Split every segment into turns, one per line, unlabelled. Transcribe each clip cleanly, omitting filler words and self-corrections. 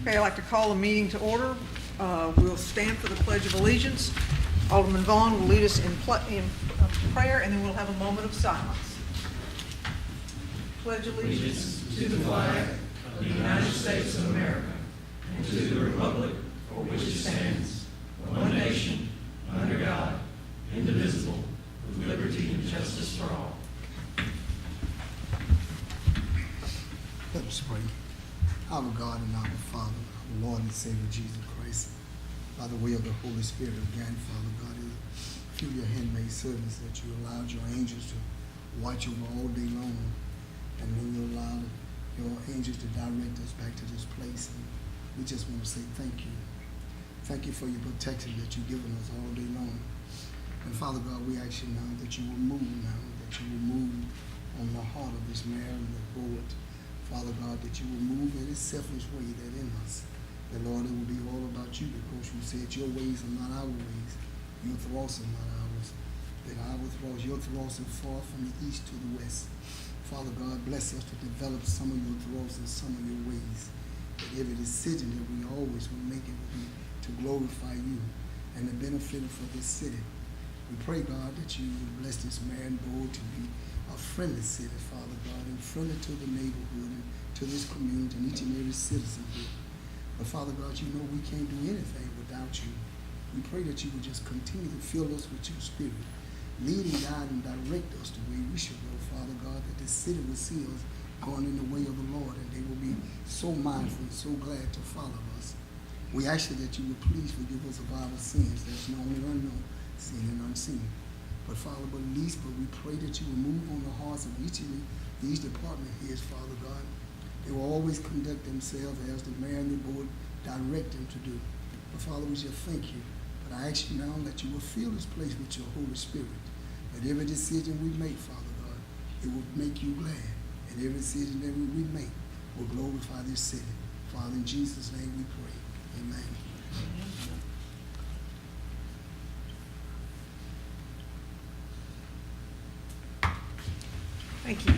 Okay, I'd like to call the meeting to order. We'll stand for the Pledge of Allegiance. Alderman Vaughn will lead us in prayer, and then we'll have a moment of silence. Pledge allegiance
to the flag of the United States of America and to the republic for which it stands, one nation, under God, indivisible, with liberty and justice for all.
Let us pray. Our God and our Father, our Lord and Savior Jesus Christ, by the way of the Holy Spirit again, Father God, through your handmaid servants that you allowed your angels to watch over all day long, and then you allowed your angels to direct us back to this place. And we just want to say thank you. Thank you for your protection that you've given us all day long. And Father God, we ask you now that you will move on the heart of this man and the board. Father God, that you will move any selfish way that in us. That, Lord, it will be all about you, because you said your ways are not our ways. Your thoughts are not ours. That your thoughts are far from the east to the west. Father God, bless us to develop some of your thoughts and some of your ways. That every decision that we always will make it will be to glorify you and the benefit for this city. We pray, God, that you will bless this man board to be a friendly city, Father God, and friendly to the neighborhood and to this community and each and every citizen here. But Father God, you know we can't do anything without you. We pray that you will just continue to fill us with your spirit. Lead and guide and direct us the way we should go, Father God, that this city will see us going in the way of the Lord, and they will be so mindful and so glad to follow us. We ask you that you will please forgive us of our sins. There's known and unknown, seen and unseen. But Father, but we pray that you will move on the hearts of each of these department heads, Father God. They will always conduct themselves as the mayor and the board direct them to do. But Father, we just thank you. But I ask you now that you will fill this place with your Holy Spirit. That every decision we make, Father God, it will make you glad. And every decision that we make will glorify this city. Father, in Jesus' name we pray. Amen.
Thank you.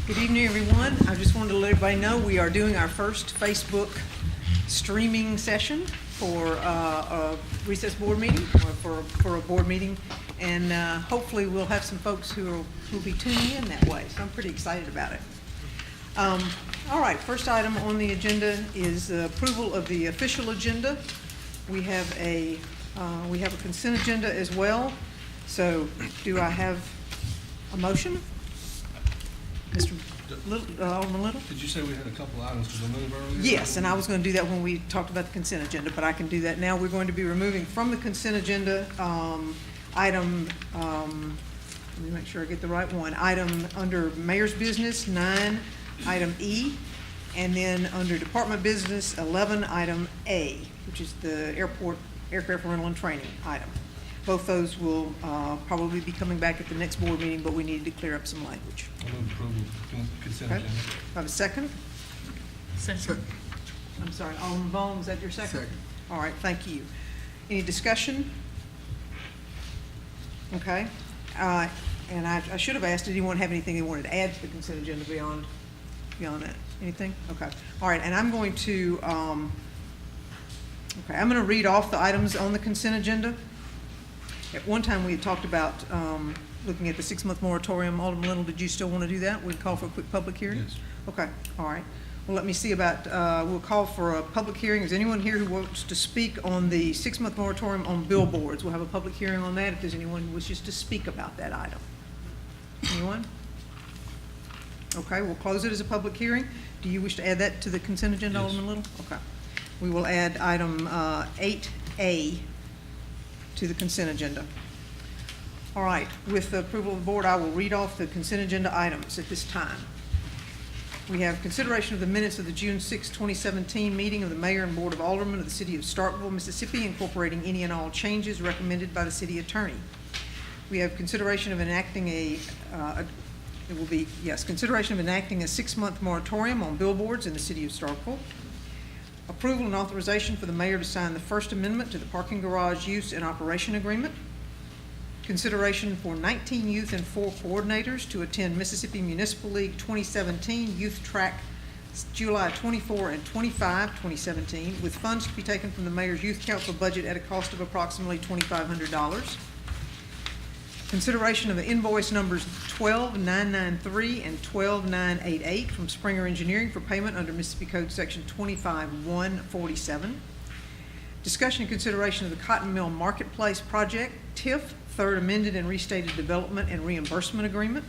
Good evening, everyone. I just wanted to let everybody know we are doing our first Facebook streaming session for a recess board meeting, or for a board meeting, and hopefully we'll have some folks who will be tuning in that way. So I'm pretty excited about it. All right, first item on the agenda is approval of the official agenda. We have a consent agenda as well. So, do I have a motion? Mr. Alderman Little?
Did you say we had a couple items to remove earlier?
Yes, and I was going to do that when we talked about the consent agenda, but I can do that now. We're going to be removing from the consent agenda item, let me make sure I get the right one, item under Mayor's Business, 9, item E, and then under Department Business, 11, item A, which is the aircraft rental and training item. Both those will probably be coming back at the next board meeting, but we needed to clear up some language.
I move approval of consent
Okay.
agenda.
Have a second?
Second.
I'm sorry, Alderman Vaughn, was that your second?
Second.
All right, thank you. Any discussion? Okay. And I should have asked, did anyone have anything they wanted to add to the consent agenda beyond that? Anything? Okay. All right, and I'm going to, I'm going to read off the items on the consent agenda. At one time, we had talked about looking at the 6-month moratorium. Alderman Little, did you still want to do that? We'd call for a quick public hearing?
Yes.
Okay, all right. Well, let me see about, we'll call for a public hearing. Is anyone here who wants to speak on the 6-month moratorium on billboards? We'll have a public hearing on that if there's anyone who wishes to speak about that item. Anyone? Okay, we'll close it as a public hearing. Do you wish to add that to the consent agenda,
Yes.
Alderman Little? Okay. We will add item 8A to the consent agenda. All right, with the approval of the board, I will read off the consent agenda items at this time. We have consideration of the minutes of the June 6, 2017 meeting of the Mayor and Board of Aldermen of the City of Starkville, Mississippi, incorporating any and all changes recommended by the City Attorney. We have consideration of enacting consideration of enacting a 6-month moratorium on billboards in the City of Starkville. Approval and authorization for the mayor to sign the First Amendment to the parking garage use and operation agreement. Consideration for 19 youth and 4 coordinators to attend Mississippi Municipal League 2017 Youth Track July 24 and 25, 2017, with funds to be taken from the Mayor's Youth Council budget at a cost of approximately $2,500. Consideration of the invoice numbers 12993 and 12988 from Springer Engineering for payment under Mississippi Code Section 25147. Discussion and consideration of the Cotton Mill Marketplace Project, TIF, third amended and restated development and reimbursement agreement.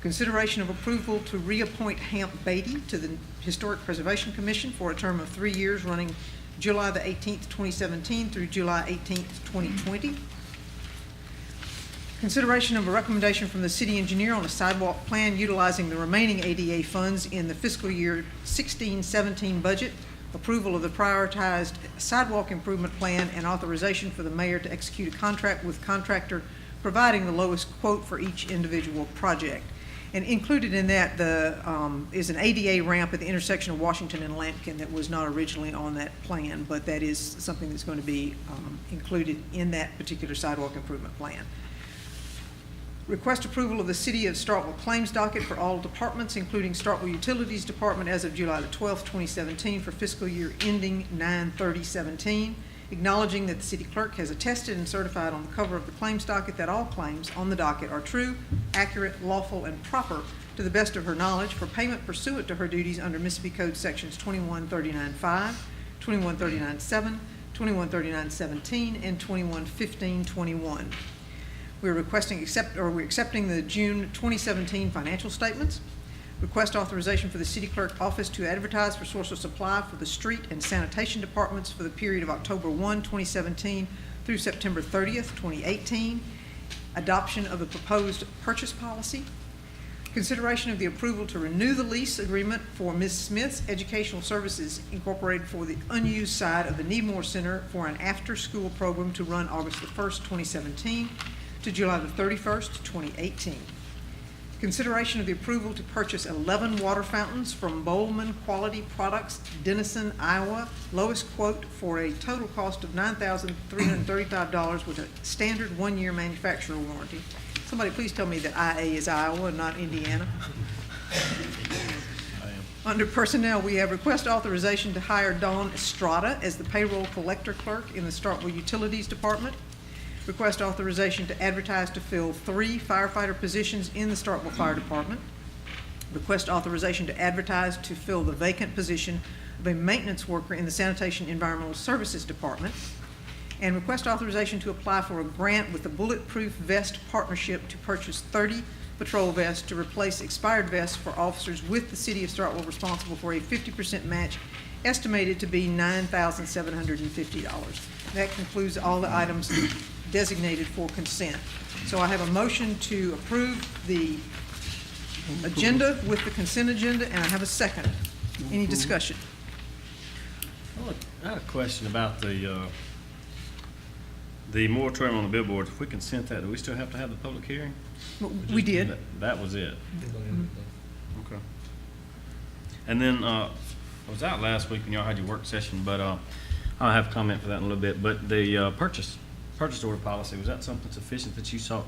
Consideration of approval to reappoint Hamp Beatty to the Historic Preservation Commission for a term of 3 years running July the 18th, 2017 through July 18th, 2020. Consideration of a recommendation from the city engineer on a sidewalk plan utilizing the remaining ADA funds in the fiscal year 16-17 budget, approval of the prioritized sidewalk improvement plan, and authorization for the mayor to execute a contract with contractor providing the lowest quote for each individual project. And included in that is an ADA ramp at the intersection of Washington and Lampkin that was not originally on that plan, but that is something that's going to be included in that particular sidewalk improvement plan. Request approval of the City of Starkville claims docket for all departments, including Starkville Utilities Department as of July the 12th, 2017 for fiscal year ending 9/30/17, acknowledging that the city clerk has attested and certified on the cover of the claims docket that all claims on the docket are true, accurate, lawful, and proper to the best of her knowledge for payment pursuant to her duties under Mississippi Code Sections 2139.5, 2139.7, 2139.17, and 2115.21. We're accepting the June 2017 financial statements. Request authorization for the city clerk office to advertise for source of supply for the street and sanitation departments for the period of October 1, 2017 through September 30th, 2018. Adoption of the proposed purchase policy. Consideration of the approval to renew the lease agreement for Ms. Smith's Educational Services Incorporated for the unused side of the Needmore Center for an after-school program to run August the 1st, 2017 to July the 31st, 2018. Consideration of the approval to purchase 11 water fountains from Bowman Quality Products, Denison, Iowa. Lowest quote for a total cost of $9,335 with a standard 1-year manufacturer warranty. Somebody please tell me that IA is Iowa and not Indiana. Under personnel, we have request authorization to hire Dawn Estrada as the payroll collector clerk in the Starkville Utilities Department. Request authorization to advertise to fill 3 firefighter positions in the Starkville Fire Department. Request authorization to advertise to fill the vacant position of a maintenance worker in the Sanitation Environmental Services Department. And request authorization to apply for a grant with the Bulletproof Vest Partnership to purchase 30 patrol vests to replace expired vests for officers with the City of Starkville responsible for a 50% match estimated to be $9,750. That concludes all the items designated for consent. So I have a motion to approve the agenda with the consent agenda, and I have a second. Any discussion?
I had a question about the moratorium on the billboards. If we consent that, do we still have to have the public hearing?
We did.
That was it. Okay. And then I was out last week when y'all had your work session, but I'll have a comment for that in a little bit. But the purchase order policy, was that something sufficient that you thought,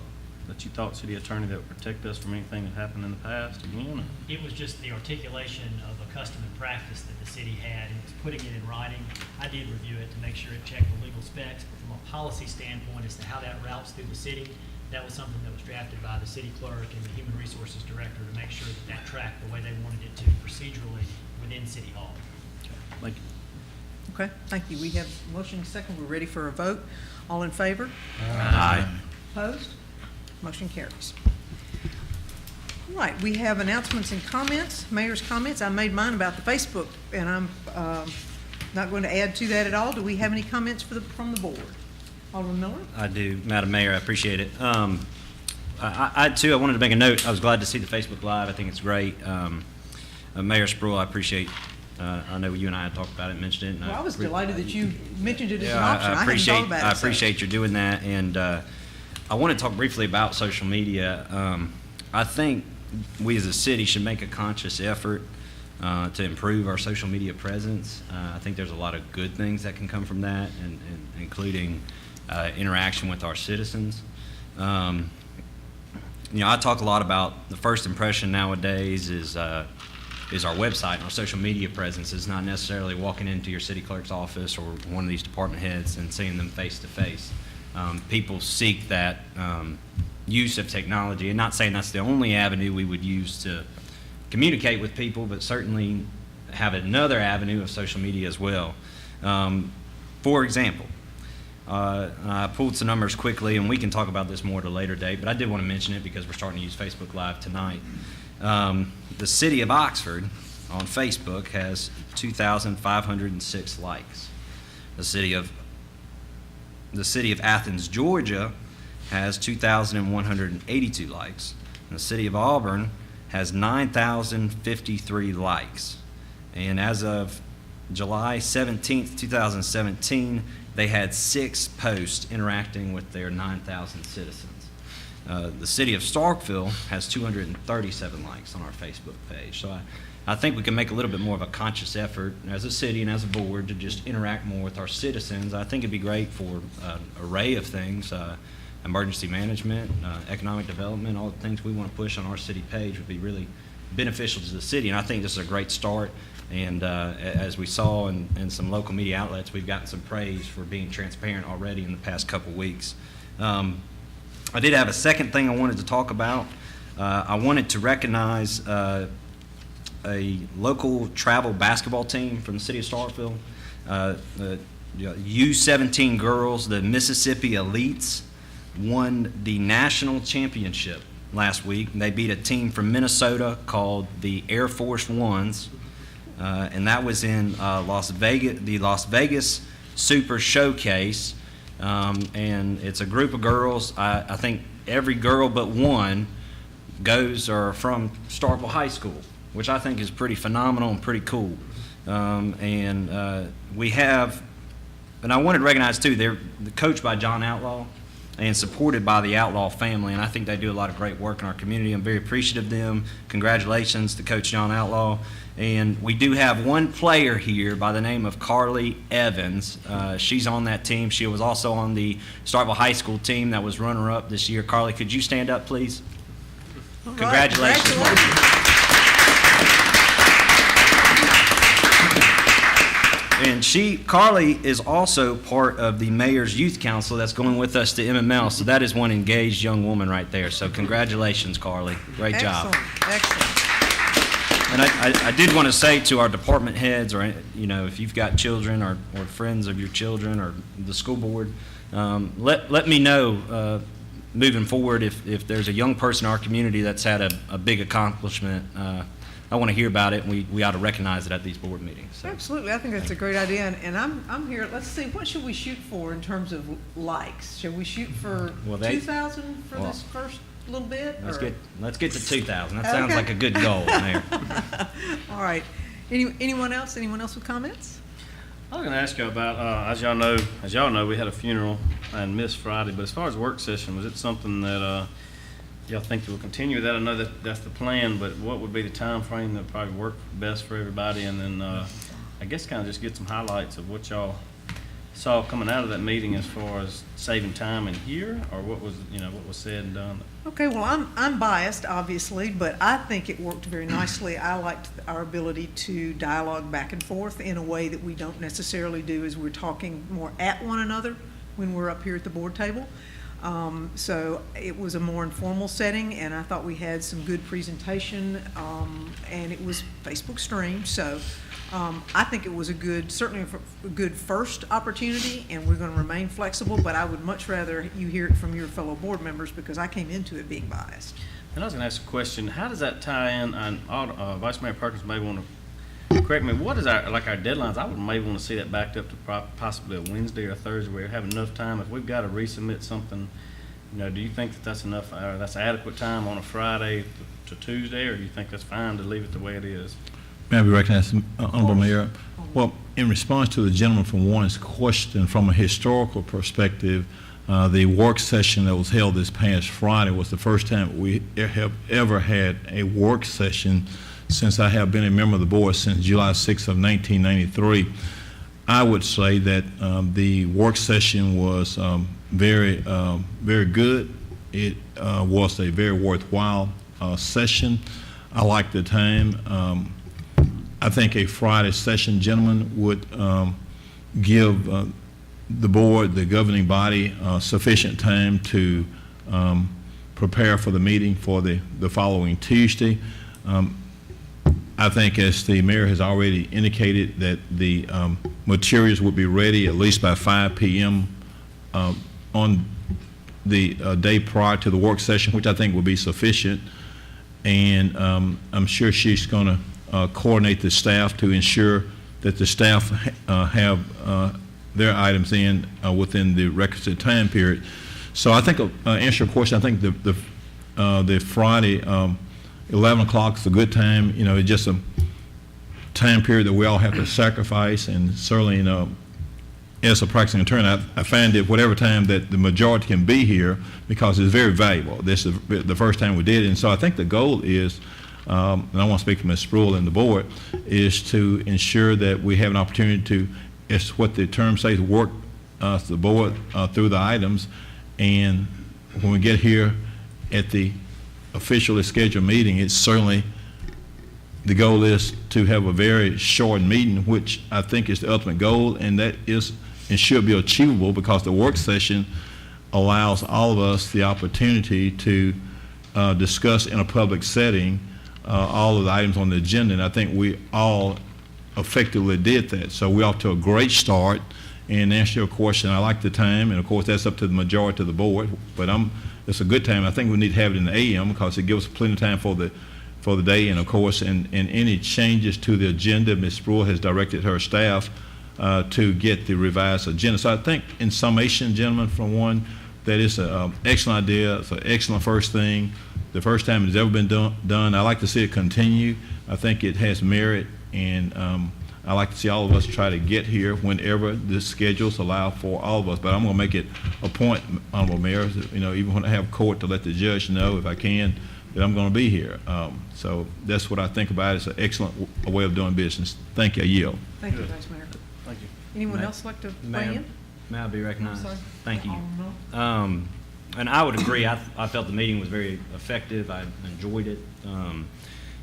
city attorney, that would protect us from anything that happened in the past again?
It was just the articulation of a custom and practice that the city had, and it was putting it in writing. I did review it to make sure it checked the legal specs, but from a policy standpoint as to how that routes through the city, that was something that was drafted by the city clerk and the human resources director to make sure that that tracked the way they wanted it to procedurally within City Hall.
Thank you.
Okay, thank you. We have motion second. We're ready for a vote. All in favor?
Aye.
Opposed? Motion carries. All right, we have announcements and comments, mayor's comments. I made mine about the Facebook, and I'm not going to add to that at all. Do we have any comments from the board? Alderman Miller?
I do, Madam Mayor. I appreciate it. I too, I wanted to make a note. I was glad to see the Facebook Live. I think it's great. Mayor Sproul, I appreciate. I know you and I had talked about it, mentioned it. And
Well, I was delighted that you mentioned it as an
Yeah,
option. I hadn't thought about it.
I appreciate you doing that. And I want to talk briefly about social media. I think we as a city should make a conscious effort to improve our social media presence. I think there's a lot of good things that can come from that, and including interaction with our citizens. I talk a lot about the first impression nowadays is is our website, and our social media presence is not necessarily walking into your city clerk's office or one of these department heads and seeing them face to face. People seek that use of technology, and not saying that's the only avenue we would use to communicate with people, but certainly have another avenue of social media as well. For example, I pulled some numbers quickly, and we can talk about this more at a later date, but I did want to mention it because we're starting to use Facebook Live tonight. The city of Oxford on Facebook has 2,506 likes. The city of Athens, Georgia has 2,182 likes. And the city of Auburn has 9,053 likes. And as of July 17th, 2017, they had 6 posts interacting with their 9,000 citizens. The city of Starkville has 237 likes on our Facebook page. So I think we can make a little bit more of a conscious effort as a city and as a board to just interact more with our citizens. I think it'd be great for an array of things, emergency management, economic development, all the things we want to push on our city page would be really beneficial to the city. And I think this is a great start. And as we saw in some local media outlets, we've gotten some praise for being transparent already in the past couple weeks. I did have a second thing I wanted to talk about. I wanted to recognize a local travel basketball team from the city of Starkville. The U17 girls, the Mississippi Elites, won the national championship last week. They beat a team from Minnesota called the Air Force Ones. And that was in Las Vegas Super Showcase. And it's a group of girls. I think every girl but one are from Starkville High School, which I think is pretty phenomenal and pretty cool. We have, and I wanted to recognize too, they're coached by John Outlaw and supported by the Outlaw family, and I think they do a lot of great work in our community. I'm very appreciative of them. Congratulations to Coach John Outlaw. And we do have one player here by the name of Carly Evans. She's on that team. She was also on the Starkville High School team that was runner-up this year. Carly, could you stand up, please?
All right,
Congratulations. And Carly is also part of the Mayor's Youth Council that's going with us to MML. So that is one engaged young woman right there. So congratulations, Carly. Great job.
Excellent.
And I did want to say to our department heads, or if you've got children or friends of your children or the school board, let me know moving forward if there's a young person in our community that's had a big accomplishment. I want to hear about it, and we ought to recognize it at these board meetings. So.
Absolutely, I think that's a great idea, and I'm here. Let's see, what should we shoot for in terms of likes? Should we shoot for 2,000 for this first little bit?
Let's get to 2,000. That sounds like a good goal, Mayor.
All right. Anyone else? Anyone else with comments?
I was going to ask you about, as y'all know, we had a funeral and missed Friday. But as far as work session, was it something that y'all think will continue? That I know that's the plan, but what would be the time frame that would probably work best for everybody? And then I guess kind of just get some highlights of what y'all saw coming out of that meeting as far as saving time in here, or what was said and done.
Okay, well, I'm biased, obviously, but I think it worked very nicely. I liked our ability to dialogue back and forth in a way that we don't necessarily do as we're talking more at one another when we're up here at the board table. So it was a more informal setting, and I thought we had some good presentation, and it was Facebook streamed. So I think it was certainly a good first opportunity, and we're going to remain flexible, but I would much rather you hear it from your fellow board members because I came into it being biased.
And I was going to ask a question. How does that tie in? Vice Mayor Perkins may want to correct me. What is our deadlines? I would maybe want to see that backed up to possibly a Wednesday or a Thursday where we have enough time. If we've got to resubmit something, do you think that that's enough? That's adequate time on a Friday to Tuesday, or do you think that's fine to leave it the way it is?
May I be recognized, Honorable Mayor? Well, in response to the gentleman from Warren's question, from a historical perspective, the work session that was held this past Friday was the first time we have ever had a work session since I have been a member of the board since July 6th of 1993. I would say that the work session was very good. It was a very worthwhile session. I liked the time. I think a Friday session, gentlemen, would give the board, the governing body, sufficient time to prepare for the meeting for the following Tuesday. I think, as the mayor has already indicated, that the materials would be ready at least by 5 p.m. On the day prior to the work session, which I think will be sufficient. And I'm sure she's going to coordinate the staff to ensure that the staff have their items in within the requisite time period. So I think, answer your question, I think the Friday 11 o'clock is a good time. You know, it's just a time period that we all have to sacrifice, and certainly, you know, as a practicing attorney, I find that whatever time that the majority can be here, because it's very valuable. This is the first time we did it, and so I think the goal is, and I want to speak for Ms. Spruill and the board, is to ensure that we have an opportunity to, as what the term says, work the board through the items, and when we get here at the officially scheduled meeting, it's certainly, the goal is to have a very short meeting, which I think is the ultimate goal, and that is and should be achievable, because the work session allows all of us the opportunity to discuss in a public setting all of the items on the agenda, and I think we all effectively did that. So we're off to a great start. And to answer your question, I like the time, and of course that's up to the majority of the board, but it's a good time. I think we need to have it in the AM, because it gives us plenty of time for the day, and of course, and any changes to the agenda, Ms. Spruill has directed her staff to get the revised agenda. So I think, in summation, gentlemen, from one, that is an excellent idea. It's an excellent first thing. The first time it's ever been done. I like to see it continue. I think it has merit, and I like to see all of us try to get here whenever the schedules allow for all of us. But I'm going to make it a point, Honorable Mayor, you know, even when I have court, to let the judge know, if I can, that I'm going to be here. So that's what I think about. It's an excellent way of doing business. Thank you. I yield.
Thank you, Vice Mayor.
Thank you.
Anyone else like to weigh in?
May I be recognized?
sorry.
Thank you.
No.
And I would agree. I felt the meeting was very effective. I enjoyed it.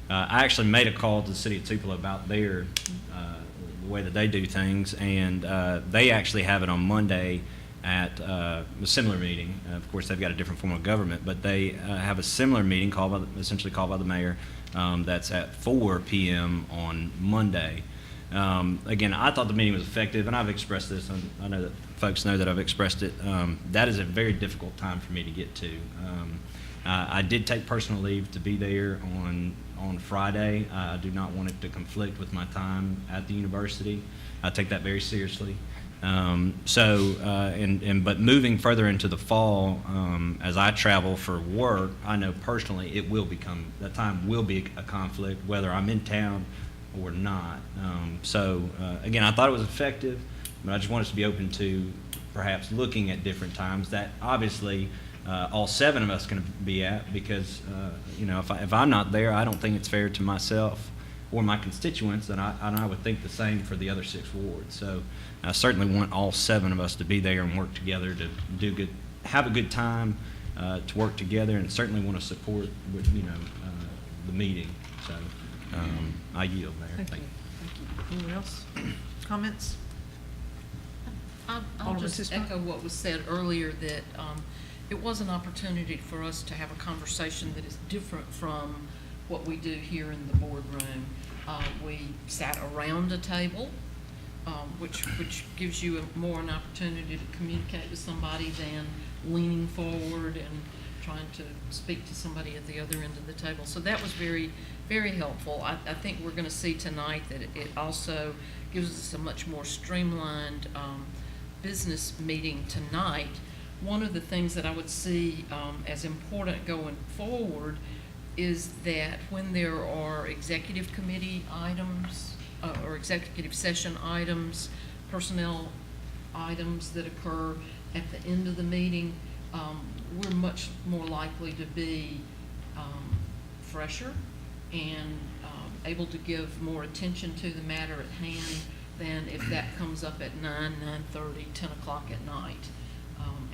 I actually made a call to the city of Tupelo about the way that they do things, and they actually have it on Monday at a similar meeting. Of course, they've got a different form of government, but they have a similar meeting essentially called by the mayor. That's at 4 p.m. on Monday. Again, I thought the meeting was effective, and I've expressed this, and I know that folks know that I've expressed it. That is a very difficult time for me to get to. I did take personal leave to be there on Friday. I do not want it to conflict with my time at the university. I take that very seriously. But moving further into the fall, as I travel for work, I know personally that time will be a conflict, whether I'm in town or not. Again, I thought it was effective, but I just want us to be open to perhaps looking at different times that obviously all 7 of us can be at, because if I'm not there, I don't think it's fair to myself or my constituents, and I would think the same for the other 6 wards. So I certainly want all 7 of us to be there and work together to do good, have a good time, to work together, and certainly want to support the meeting. So I yield, Mayor.
Thank you. Anyone else? Comments?
I'll
Alderman
just
Sismark?
echo what was said earlier, that it was an opportunity for us to have a conversation that is different from what we do here in the boardroom. We sat around a table, which gives you more an opportunity to communicate with somebody than leaning forward and trying to speak to somebody at the other end of the table. So that was very, very helpful. I think we're going to see tonight that it also gives us a much more streamlined business meeting tonight. One of the things that I would see as important going forward is that when there are executive committee items or executive session items, personnel items that occur at the end of the meeting, we're much more likely to be fresher and able to give more attention to the matter at hand than if that comes up at 9, 9:30, 10 o'clock at night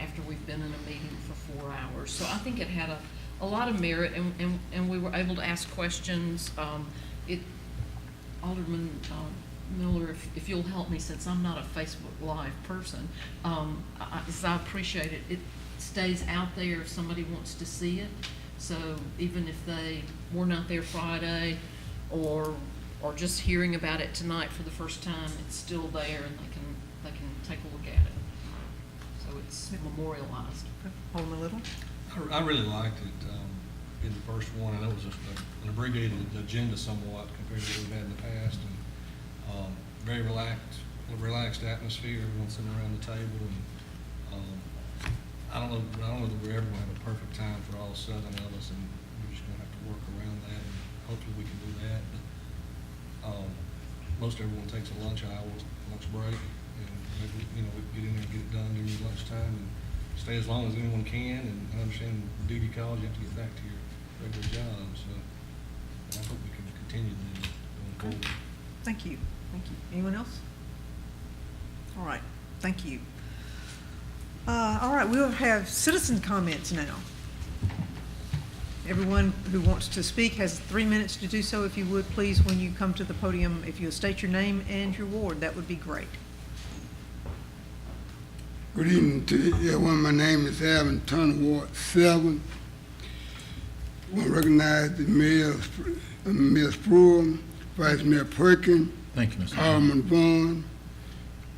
after we've been in a meeting for 4 hours. So I think it had a lot of merit, and we were able to ask questions. Alderman Miller, if you'll help me, since I'm not a Facebook Live person, as I appreciate it, it stays out there if somebody wants to see it. So even if they were not there Friday or just hearing about it tonight for the first time, it's still there and they can take a look at it. So it's memorialized.
Alderman Little?
I really liked it, being the first one. I know it was an abbreviated agenda somewhat compared to what we've had in the past, and very relaxed atmosphere. Everyone sitting around the table, and I don't know that we're ever going to have a perfect time for all 7 of us, and we're just going to have to work around that, and hopefully we can do that. But most everyone takes a lunch break, and maybe, we get in there and get it done during lunchtime, and stay as long as anyone can. And I understand duty calls, you have to get back to your regular job. So I hope we can continue this going forward.
Thank you. Thank you. Anyone else? All right. Thank you. All right. We'll have citizen comments now. Everyone who wants to speak has 3 minutes to do so. If you would, please, when you come to the podium, if you'll state your name and your ward, that would be great.
Good evening to everyone. My name is Alvin Turner, Ward 7. I want to recognize the Mayor Spruill, Vice Mayor Perkins,
Thank you, Mr.
Alderman Vaughn,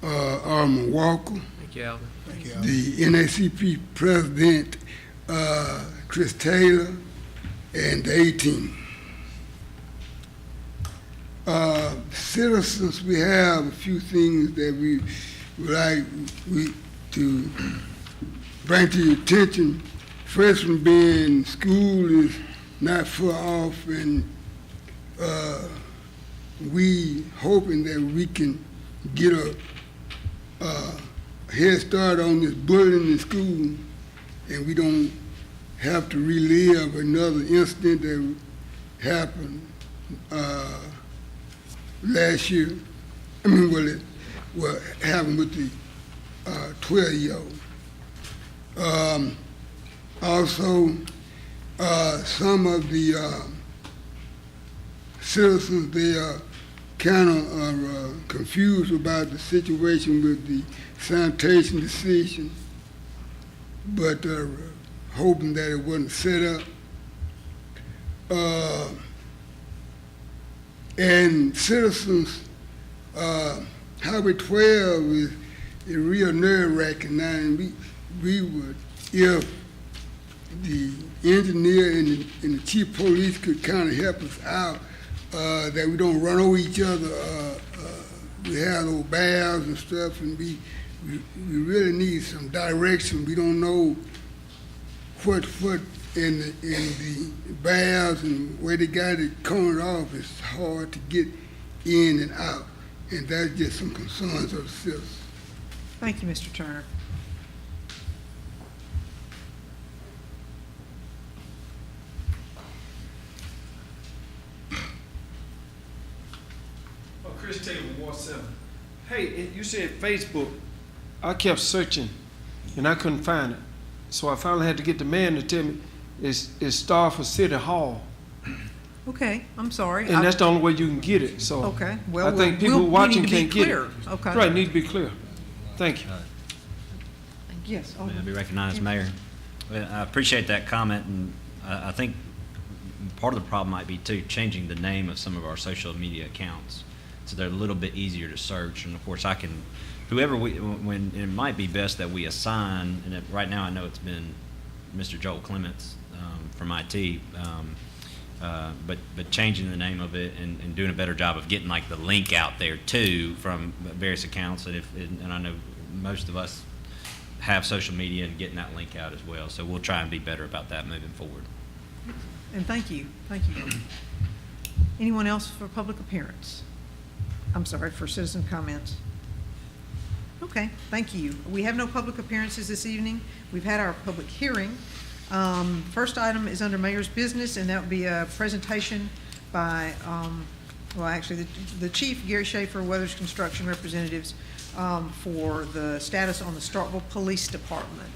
Alderman Walker,
Thank you, Alvin.
Thank you.
the NACP President, Chris Taylor, and the A-Team. Citizens, we have a few things that we would like to bring to your attention. First one being school is not far off, and we hoping that we can get a head start on this bullying in school, and we don't have to relive another incident that happened last year. I mean, what happened with the 12-year-old. Also, some of the citizens, they are kind of confused about the situation with the sanitation decision, but hoping that it wasn't set up. And citizens, Highway 12 is a real nerve-wracking now, and we would, if the engineer and the chief police could kind of help us out, that we don't run over each other. We have those barriers and stuff, and we really need some direction. We don't know what in the barriers and where they got it cornered off. It's hard to get in and out, and that's just some concerns of the citizens.
Thank you, Mr. Turner.
Chris Taylor, Ward 7. Hey, you said Facebook. I kept searching, and I couldn't find it. So I finally had to get the man to tell me it's Starkville City Hall.
Okay, I'm sorry.
And that's the only way you can get it. So
Okay, well,
I think people watching
we need to
can't
be
get
clear.
it.
Okay.
Right, need to be clear. Thank you.
Yes.
May I
Alderman.
be recognized, Mayor? Well, I appreciate that comment, and I think part of the problem might be, too, changing the name of some of our social media accounts so they're a little bit easier to search. And, of course, when it might be best that we assign, and right now I know it's been Mr. Joel Clements from IT, but changing the name of it and doing a better job of getting like the link out there too from various accounts, and I know most of us have social media and getting that link out as well. So we'll try and be better about that moving forward.
And thank you. Anyone else for public appearance? I'm sorry, for citizen comments. Okay, thank you. We have no public appearances this evening. We've had our public hearing. First item is under mayor's business, and that would be a presentation by, well, actually, the chief, Gary Schaefer, Weathers Construction representatives, for the status on the Starkville Police Department.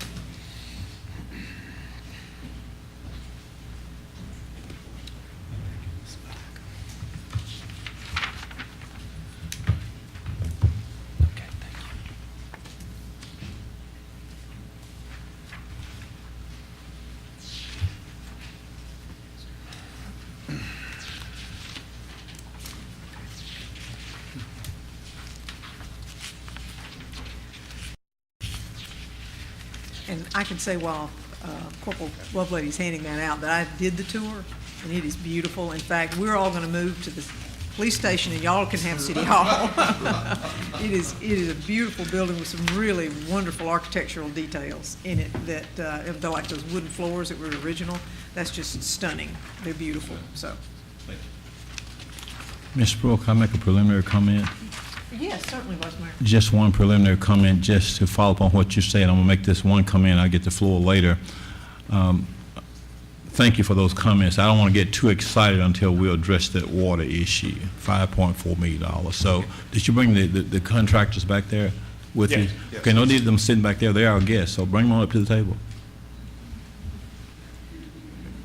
And I can say while Corporal Lovelady's handing that out, that I did the tour, and it is beautiful. In fact, we're all going to move to the police station, and y'all can have City Hall. It is a beautiful building with some really wonderful architectural details in it that, they're like those wooden floors that were original. That's just stunning. They're beautiful, so.
Ms. Brooke, can I make a preliminary comment?
Yes, certainly, Vice Mayor.
Just one preliminary comment, just to follow up on what you said. I'm going to make this one comment. I'll get the floor later. Thank you for those comments. I don't want to get too excited until we address that water issue, $5.4 million. So did you bring the contractors back there with you?
Yes.
Okay, no need of them sitting back there. They are our guests, so bring them on up to the table.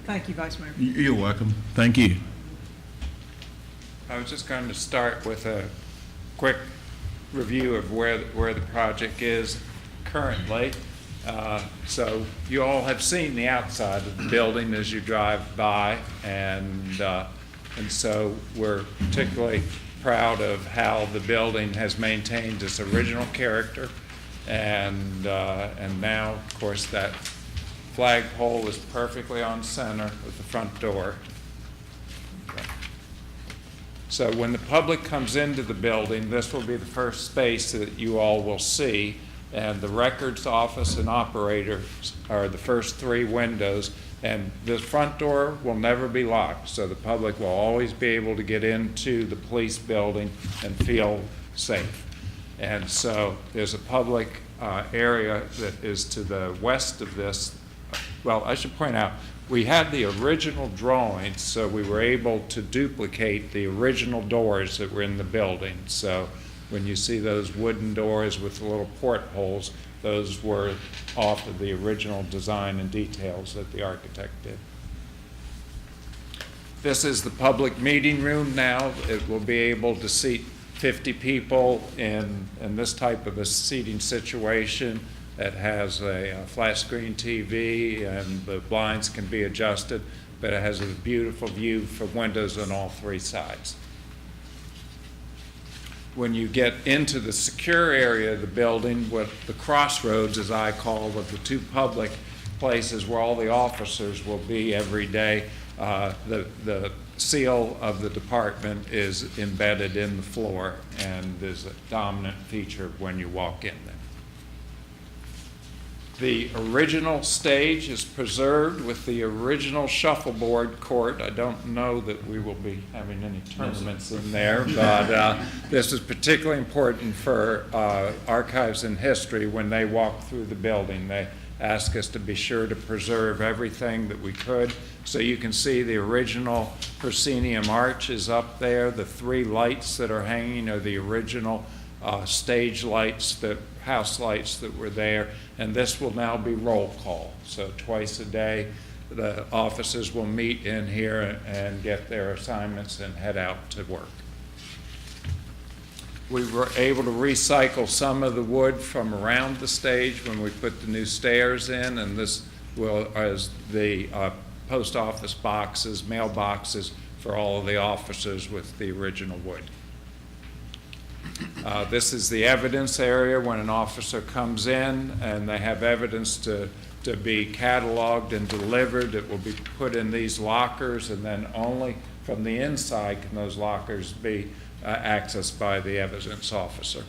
Thank you, Vice Mayor.
You're welcome. Thank you.
I was just going to start with a quick review of where the project is currently. So you all have seen the outside of the building as you drive by, and so we're particularly proud of how the building has maintained its original character, and now, of course, that flagpole is perfectly on center with the front door. So when the public comes into the building, this will be the first space that you all will see, and the records office and operators are the first three windows, and the front door will never be locked, so the public will always be able to get into the police building and feel safe. And so there's a public area that is to the west of this. Well, I should point out, we had the original drawings, so we were able to duplicate the original doors that were in the building. So when you see those wooden doors with the little portholes, those were off of the original design and details that the architect did. This is the public meeting room now. It will be able to seat 50 people in this type of a seating situation. It has a flat screen TV, and the blinds can be adjusted, but it has a beautiful view from windows on all three sides. When you get into the secure area of the building, with the crossroads, as I call it, the two public places where all the officers will be every day, the seal of the department is embedded in the floor and is a dominant feature when you walk in there. The original stage is preserved with the original shuffleboard court. I don't know that we will be having any tournaments in there, but this is particularly important for archives and history when they walk through the building. They ask us to be sure to preserve everything that we could. So you can see the original proscenium arch is up there. The three lights that are hanging are the original stage lights, the house lights that were there, and this will now be roll call. So twice a day, the officers will meet in here and get their assignments and head out to work. We were able to recycle some of the wood from around the stage when we put the new stairs in, and this will, as the post office boxes, mailboxes for all of the officers with the original wood. This is the evidence area when an officer comes in and they have evidence to be cataloged and delivered. It will be put in these lockers, and then only from the inside can those lockers be accessed by the evidence officer.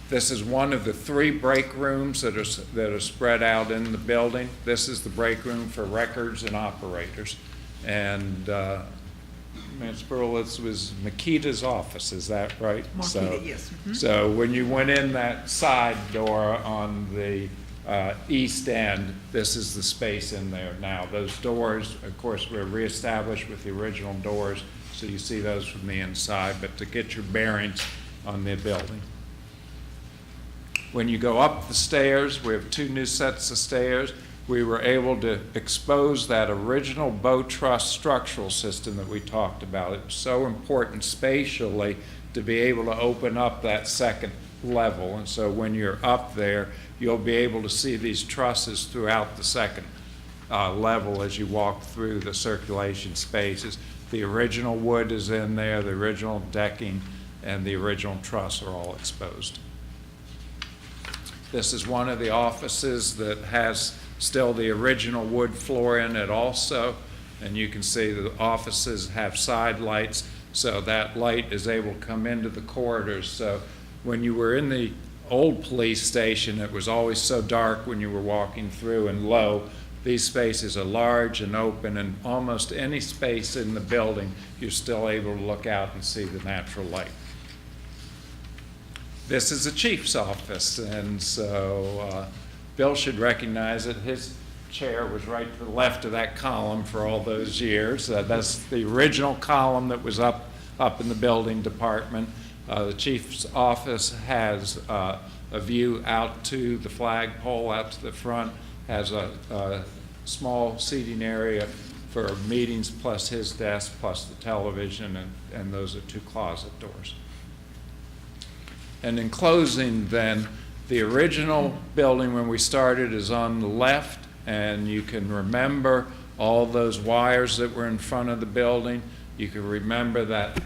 This is one of the three break rooms that are spread out in the building. This is the break room for records and operators. And Ms. Burl, this was Makita's office, is that right?
Makita, yes. Mm-hmm.
So when you went in that side door on the east end, this is the space in there now. Those doors, of course, were reestablished with the original doors, so you see those from the inside, but to get your bearings on the building. When you go up the stairs, we have two new sets of stairs. We were able to expose that original bow truss structural system that we talked about. It's so important spatially to be able to open up that second level. And so when you're up there, you'll be able to see these trusses throughout the second level as you walk through the circulation spaces. The original wood is in there, the original decking, and the original truss are all exposed. This is one of the offices that has still the original wood floor in it also. And you can see the offices have side lights, so that light is able to come into the corridors. So when you were in the old police station, it was always so dark when you were walking through and low. These spaces are large and open, and almost any space in the building, you're still able to look out and see the natural light. This is the chief's office, and so Bill should recognize it. His chair was right to the left of that column for all those years. That's the original column that was up in the building department. The chief's office has a view out to the flagpole, out to the front, has a small seating area for meetings, plus his desk, plus the television, and those are 2 closet doors. And in closing then, the original building when we started is on the left, and you can remember all those wires that were in front of the building. You can remember that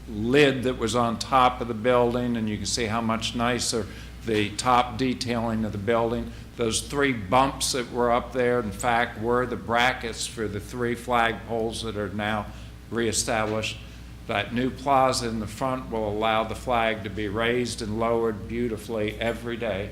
lid that was on top of the building, and you can see how much nicer the top detailing of the building. Those 3 bumps that were up there, in fact, were the brackets for the 3 flagpoles that are now reestablished. That new plaza in the front will allow the flag to be raised and lowered beautifully every day.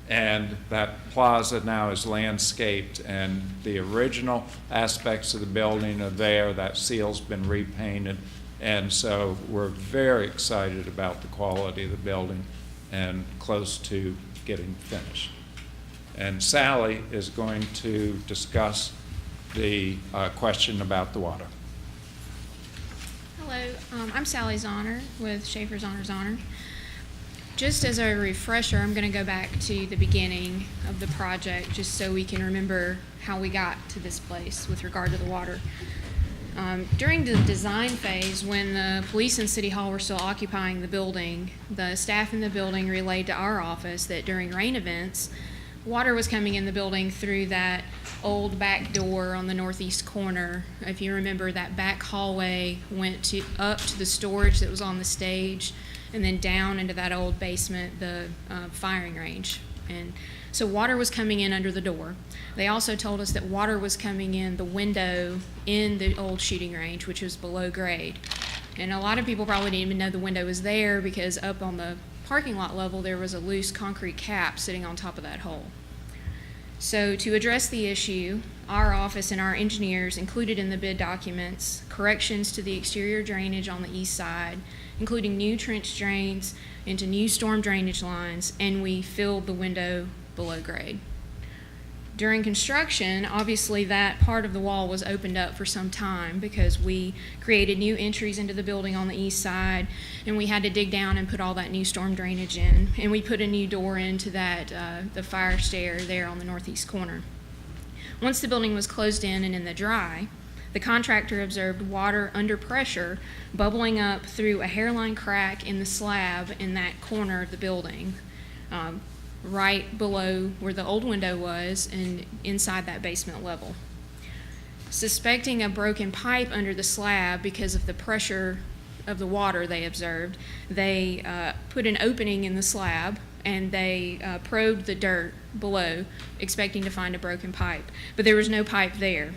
And that plaza now is landscaped, and the original aspects of the building are there. That seal's been repainted. And so we're very excited about the quality of the building and close to getting finished. And Sally is going to discuss the question about the water.
Hello, I'm Sally Zahner with Schaefer's Honor. Just as a refresher, I'm going to go back to the beginning of the project just so we can remember how we got to this place with regard to the water. During the design phase, when the police and City Hall were still occupying the building, the staff in the building relayed to our office that during rain events, water was coming in the building through that old back door on the northeast corner. If you remember, that back hallway went up to the storage that was on the stage, and then down into that old basement, the firing range. And so water was coming in under the door. They also told us that water was coming in the window in the old shooting range, which was below grade. And a lot of people probably didn't even know the window was there because up on the parking lot level, there was a loose concrete cap sitting on top of that hole. So to address the issue, our office and our engineers included in the bid documents corrections to the exterior drainage on the east side, including new trench drains into new storm drainage lines, and we filled the window below grade. During construction, obviously that part of the wall was opened up for some time because we created new entries into the building on the east side, and we had to dig down and put all that new storm drainage in. And we put a new door into that, the fire stair there on the northeast corner. Once the building was closed in and in the dry, the contractor observed water under pressure bubbling up through a hairline crack in the slab in that corner of the building. Right below where the old window was and inside that basement level. Suspecting a broken pipe under the slab because of the pressure of the water they observed, they put an opening in the slab and they probed the dirt below, expecting to find a broken pipe. But there was no pipe there,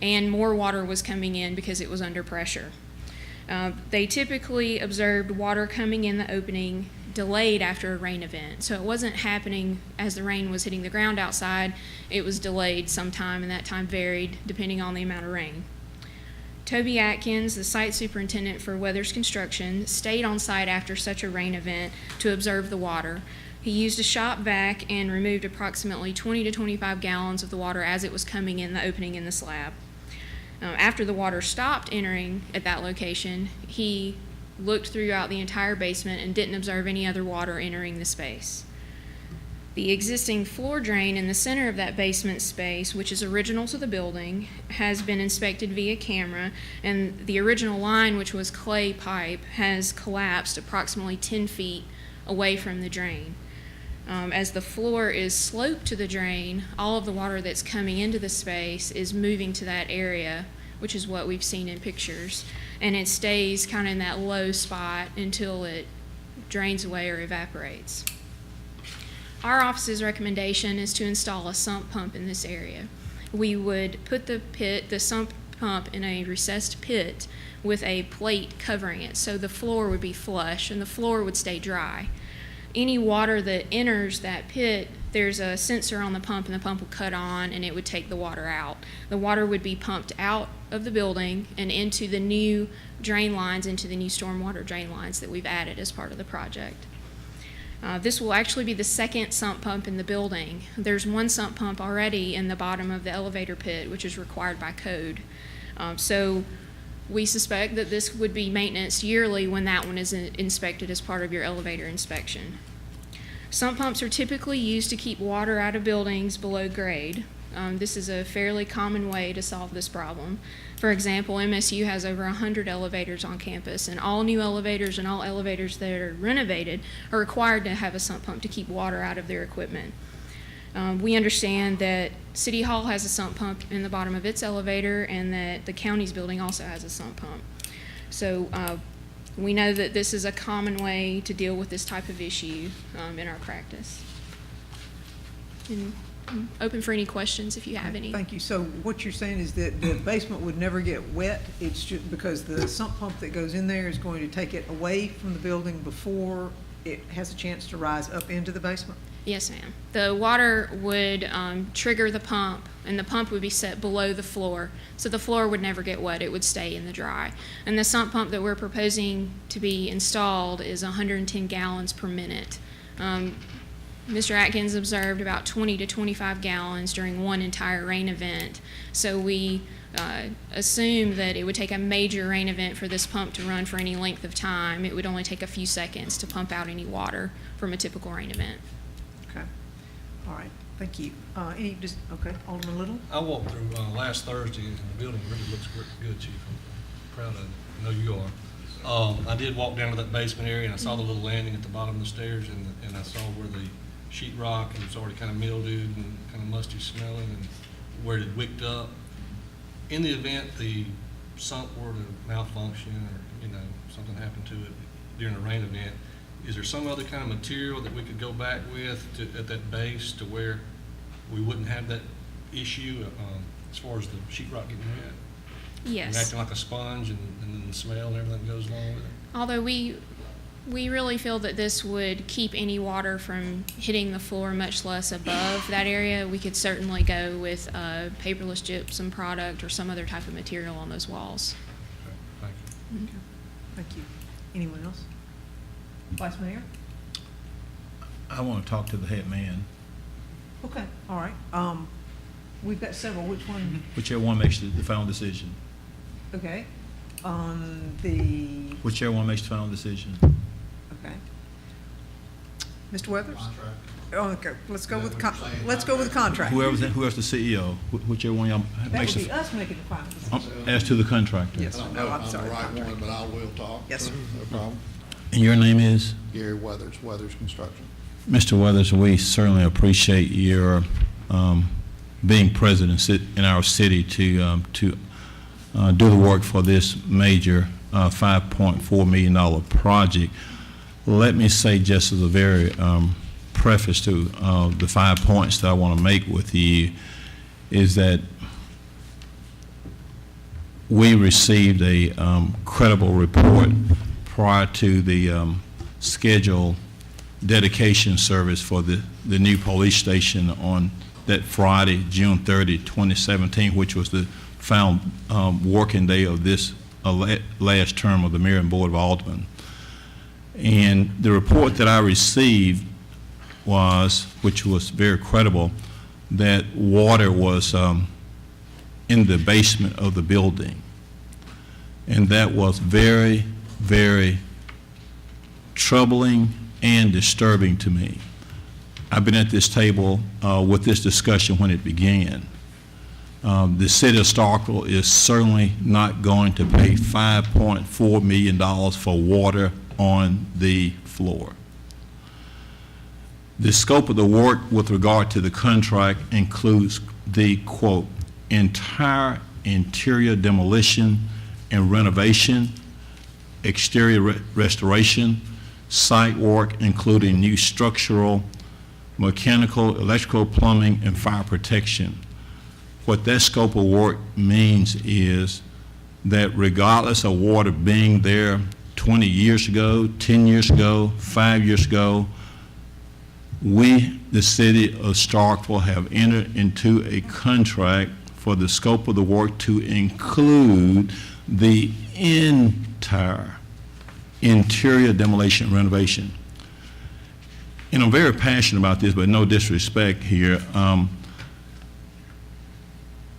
and more water was coming in because it was under pressure. They typically observed water coming in the opening delayed after a rain event. So it wasn't happening as the rain was hitting the ground outside. It was delayed sometime, and that time varied depending on the amount of rain. Toby Atkins, the site superintendent for Weathers Construction, stayed on site after such a rain event to observe the water. He used a shop vac and removed approximately 20 to 25 gallons of the water as it was coming in the opening in the slab. After the water stopped entering at that location, he looked throughout the entire basement and didn't observe any other water entering the space. The existing floor drain in the center of that basement space, which is original to the building, has been inspected via camera, and the original line, which was clay pipe, has collapsed approximately 10 feet away from the drain. As the floor is sloped to the drain, all of the water that's coming into the space is moving to that area, which is what we've seen in pictures, and it stays kind of in that low spot until it drains away or evaporates. Our office's recommendation is to install a sump pump in this area. We would put the sump pump in a recessed pit with a plate covering it, so the floor would be flush and the floor would stay dry. Any water that enters that pit, there's a sensor on the pump, and the pump would cut on and it would take the water out. The water would be pumped out of the building and into the new drain lines, into the new stormwater drain lines that we've added as part of the project. This will actually be the second sump pump in the building. There's one sump pump already in the bottom of the elevator pit, which is required by code. So we suspect that this would be maintenance yearly when that one is inspected as part of your elevator inspection. Sump pumps are typically used to keep water out of buildings below grade. This is a fairly common way to solve this problem. For example, MSU has over 100 elevators on campus, and all new elevators and all elevators that are renovated are required to have a sump pump to keep water out of their equipment. We understand that City Hall has a sump pump in the bottom of its elevator, and that the county's building also has a sump pump. So we know that this is a common way to deal with this type of issue in our practice. And I'm open for any questions if you have any.
Thank you. So what you're saying is that the basement would never get wet? It's just because the sump pump that goes in there is going to take it away from the building before it has a chance to rise up into the basement?
Yes, ma'am. The water would trigger the pump, and the pump would be set below the floor, so the floor would never get wet. It would stay in the dry. And the sump pump that we're proposing to be installed is 110 gallons per minute. Mr. Atkins observed about 20 to 25 gallons during one entire rain event, so we assume that it would take a major rain event for this pump to run for any length of time. It would only take a few seconds to pump out any water from a typical rain event.
Okay. All right. Thank you. Okay, Alderman Little?
I walked through last Thursday, and the building really looks good, Chief. I'm proud of it. I know you are. I did walk down to that basement area, and I saw the little landing at the bottom of the stairs, and I saw where the sheetrock, and it was already kind of mildewed and kind of musty smelling, and where it had wicked up. In the event the sump were to malfunction, or something happened to it during a rain event, is there some other kind of material that we could go back with at that base to where we wouldn't have that issue as far as the sheetrock getting wet?
Yes.
And acting like a sponge, and then the smell and everything that goes along with it?
Although we really feel that this would keep any water from hitting the floor, much less above that area, we could certainly go with a paperless gypsum product or some other type of material on those walls.
Okay, thank you.
Okay. Thank you. Anyone else? Vice Mayor?
I want to talk to the head man.
Okay, all right. We've got several. Which one?
Whichever one makes the final decision.
Okay. On the,
Whichever one makes the final decision.
okay. Mr. Weathers? Oh, okay, let's go with, let's go with the contract.
Whoever's the CEO, whichever one y'all
That
makes
would be
the,
us making the final decision.
as to the contractor.
Yes,
I don't
no,
know if
I'm
I'm
sorry.
the right
contract.
one, but I will talk.
Yes, sir.
No problem.
And your name is?
Gary Weathers, Weathers Construction.
Mr. Weathers, we certainly appreciate your being present in our city to do the work for this major $5.4 million project. Let me say, just as a very preface to the 5 points that I want to make with you, is that we received a credible report prior to the scheduled dedication service for the new police station on that Friday, June 30, 2017, which was the final working day of this last term of the Mayor and Board of Alderman. And the report that I received was, which was very credible, that water was in the basement of the building. And that was very, very troubling and disturbing to me. I've been at this table with this discussion when it began. The city of Starkville is certainly not going to pay $5.4 million for water on the floor. The scope of the work with regard to the contract includes the, quote, entire interior demolition and renovation, exterior restoration, site work including new structural mechanical, electrical, plumbing, and fire protection. What that scope of work means is that regardless of water being there 20 years ago, 10 years ago, 5 years ago, we, the city of Starkville, have entered into a contract for the scope of the work to include the entire interior demolition renovation. And I'm very passionate about this, but no disrespect here.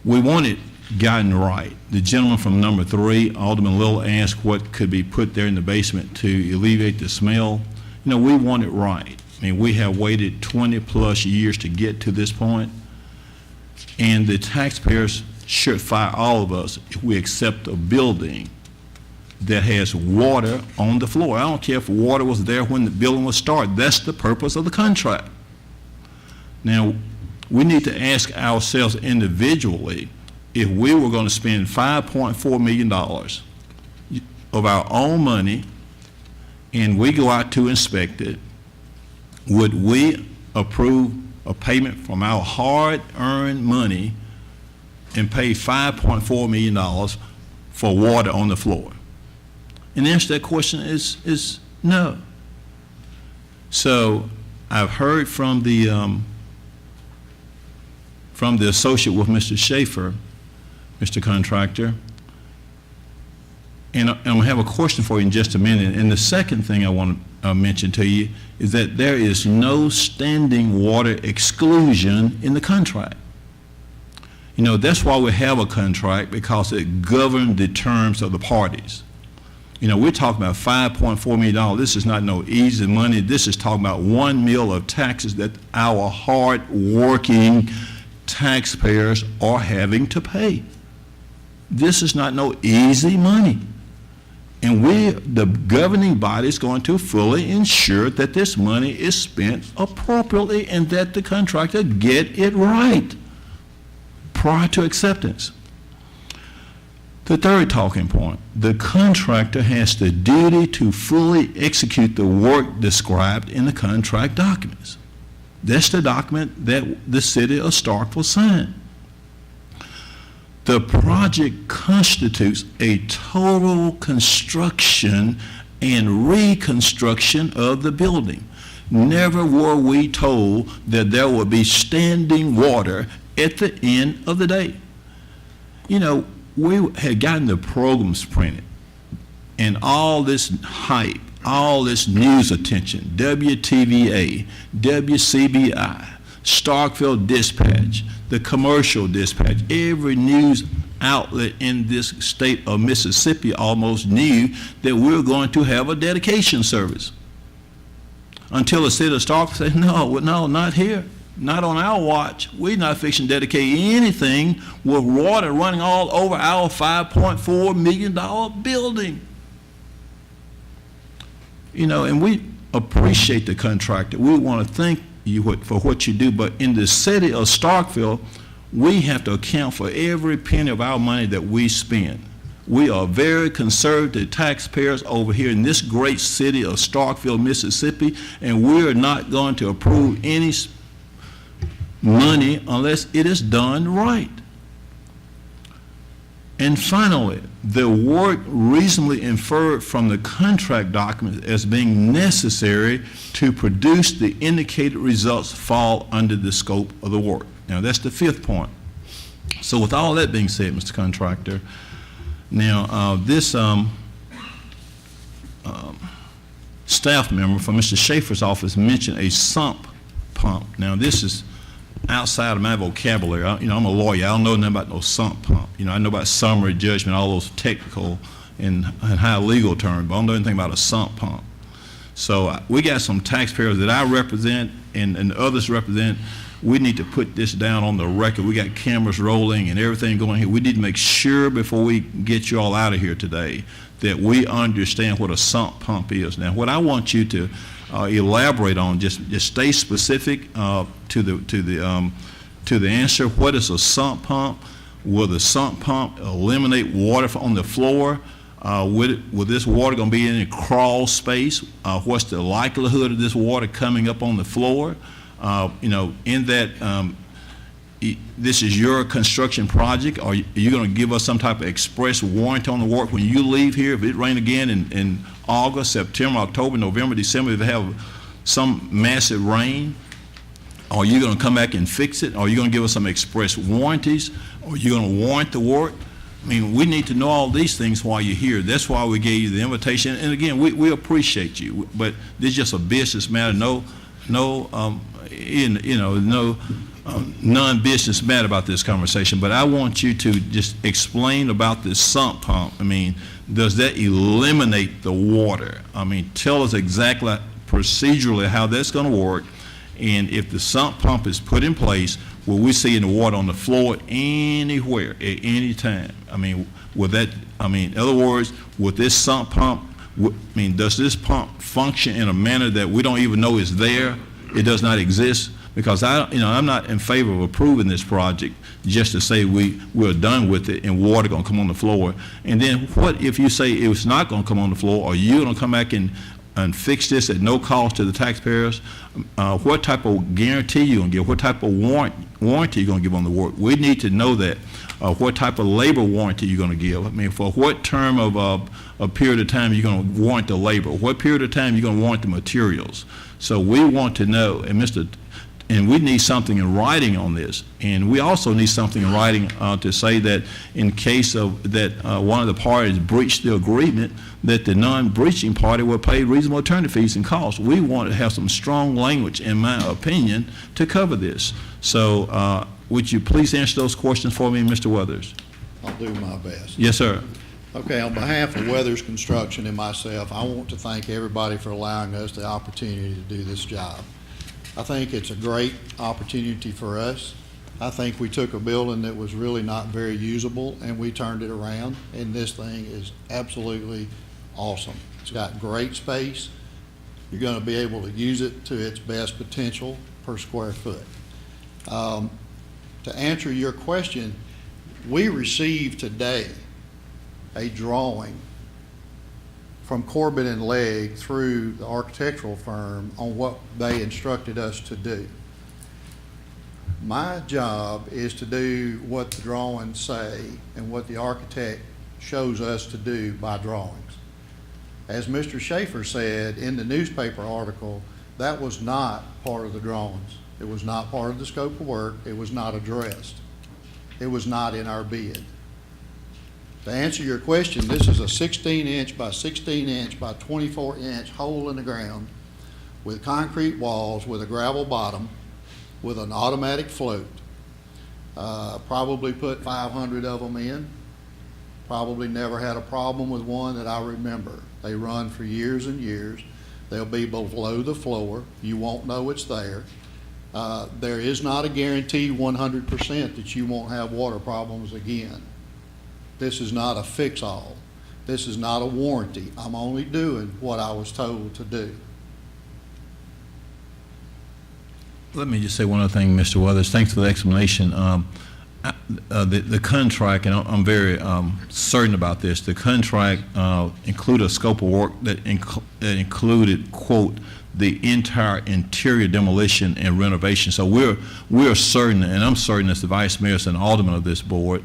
We want it gotten right. The gentleman from number 3, Alderman Little, asked what could be put there in the basement to alleviate the smell. You know, we want it right. I mean, we have waited 20 plus years to get to this point, and the taxpayers should fire all of us if we accept a building that has water on the floor. I don't care if water was there when the building was started. That's the purpose of the contract. Now, we need to ask ourselves individually, if we were going to spend $5.4 million of our own money and we go out to inspect it, would we approve a payment from our hard-earned money and pay $5.4 million for water on the floor? And the answer to that question is no. So I've heard from the associate with Mr. Schaefer, Mr. Contractor, and I'm going to have a question for you in just a minute. And the second thing I want to mention to you is that there is no standing water exclusion in the contract. You know, that's why we have a contract, because it governs the terms of the parties. You know, we're talking about $5.4 million. This is not no easy money. This is talking about $1 million of taxes that our hard-working taxpayers are having to pay. This is not no easy money. And the governing body is going to fully ensure that this money is spent appropriately and that the contractor get it right prior to acceptance. The third talking point, the contractor has the duty to fully execute the work described in the contract documents. That's the document that the city of Starkville signed. The project constitutes a total construction and reconstruction of the building. Never were we told that there would be standing water at the end of the day. You know, we had gotten the programs printed and all this hype, all this news attention, WTVA, WCBI, Starkville Dispatch, the Commercial Dispatch, every news outlet in this state of Mississippi almost knew that we were going to have a dedication service. Until the city of Starkville said, no, not here. Not on our watch. We're not fixing to dedicate anything with water running all over our $5.4 million building. You know, and we appreciate the contractor. We want to thank you for what you do, but in the city of Starkville, we have to account for every penny of our money that we spend. We are very conservative taxpayers over here in this great city of Starkville, Mississippi, and we are not going to approve any money unless it is done right. And finally, the work reasonably inferred from the contract document as being necessary to produce the indicated results fall under the scope of the work. Now, that's the fifth point. So with all that being said, Mr. Contractor, now this staff member from Mr. Schaefer's office mentioned a sump pump. Now, this is outside of my vocabulary. I'm a lawyer. I don't know nothing about no sump pump. I know about summary judgment, all those technical and high legal terms, but I don't know anything about a sump pump. So we got some taxpayers that I represent and others represent. We need to put this down on the record. We got cameras rolling and everything going here. We need to make sure before we get you all out of here today that we understand what a sump pump is. Now, what I want you to elaborate on, just stay specific to the answer. What is a sump pump? Will the sump pump eliminate water on the floor? Will this water going to be in a crawl space? What's the likelihood of this water coming up on the floor? in that this is your construction project, or are you going to give us some type of express warranty on the work when you leave here? If it rain again in August, September, October, November, December, if they have some massive rain, are you going to come back and fix it? Or are you going to give us some express warranties? Or are you going to warrant the work? I mean, we need to know all these things while you're here. That's why we gave you the invitation. And again, we appreciate you, but this is just a business matter. No non-business matter about this conversation. But I want you to just explain about this sump pump. I mean, does that eliminate the water? I mean, tell us exactly procedurally how that's going to work. And if the sump pump is put in place, will we see the water on the floor anywhere at any time? I mean, in other words, with this sump pump, does this pump function in a manner that we don't even know is there? It does not exist? Because I'm not in favor of approving this project just to say we're done with it and water going to come on the floor. And then what if you say it's not going to come on the floor? Are you going to come back and fix this at no cost to the taxpayers? What type of guarantee you going to give? What type of warranty you going to give on the work? We need to know that. What type of labor warranty you're going to give? I mean, for what term of a period of time you're going to warrant the labor? What period of time you're going to warrant the materials? So we want to know, and we need something in writing on this. And we also need something in writing to say that in case of that one of the parties breached the agreement, that the non-breaching party will pay reasonable attorney fees and costs. We want to have some strong language, in my opinion, to cover this. So would you please answer those questions for me, Mr. Weathers?
I'll do my best.
Yes, sir.
Okay, on behalf of Weathers Construction and myself, I want to thank everybody for allowing us the opportunity to do this job. I think it's a great opportunity for us. I think we took a building that was really not very usable and we turned it around, and this thing is absolutely awesome. It's got great space. You're going to be able to use it to its best potential per square foot. To answer your question, we received today a drawing from Corbett and Legg through the architectural firm on what they instructed us to do. My job is to do what the drawings say and what the architect shows us to do by drawings. As Mr. Schaefer said in the newspaper article, that was not part of the drawings. It was not part of the scope of work. It was not addressed. It was not in our bid. To answer your question, this is a 16-inch by 16-inch by 24-inch hole in the ground with concrete walls with a gravel bottom with an automatic float. Probably put 500 of them in. Probably never had a problem with one that I remember. They run for years and years. They'll be below the floor. You won't know it's there. There is not a guarantee 100% that you won't have water problems again. This is not a fix-all. This is not a warranty. I'm only doing what I was told to do.
Let me just say one other thing, Mr. Weathers. Thanks for the explanation. The contract, and I'm very certain about this, the contract included a scope of work that included, quote, the entire interior demolition and renovation. So we're certain, and I'm certain as the vice mayor and alderman of this board,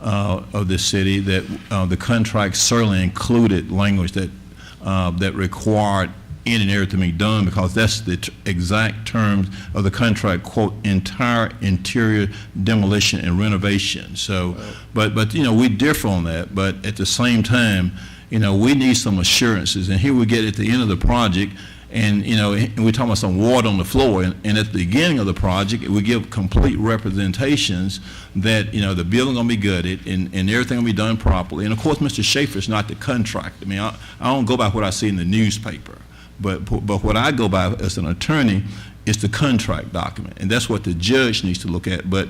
of this city, that the contract certainly included language that required any and everything to be done, because that's the exact terms of the contract, quote, entire interior demolition and renovation. So, but we differ on that, but at the same time, we need some assurances, and here we get at the end of the project, and we're talking about some water on the floor, and at the beginning of the project, we give complete representations that the building gonna be gutted and everything will be done properly. And of course, Mr. Schaefer's not the contractor. I mean, I don't go by what I see in the newspaper, but what I go by as an attorney is the contract document, and that's what the judge needs to look at. But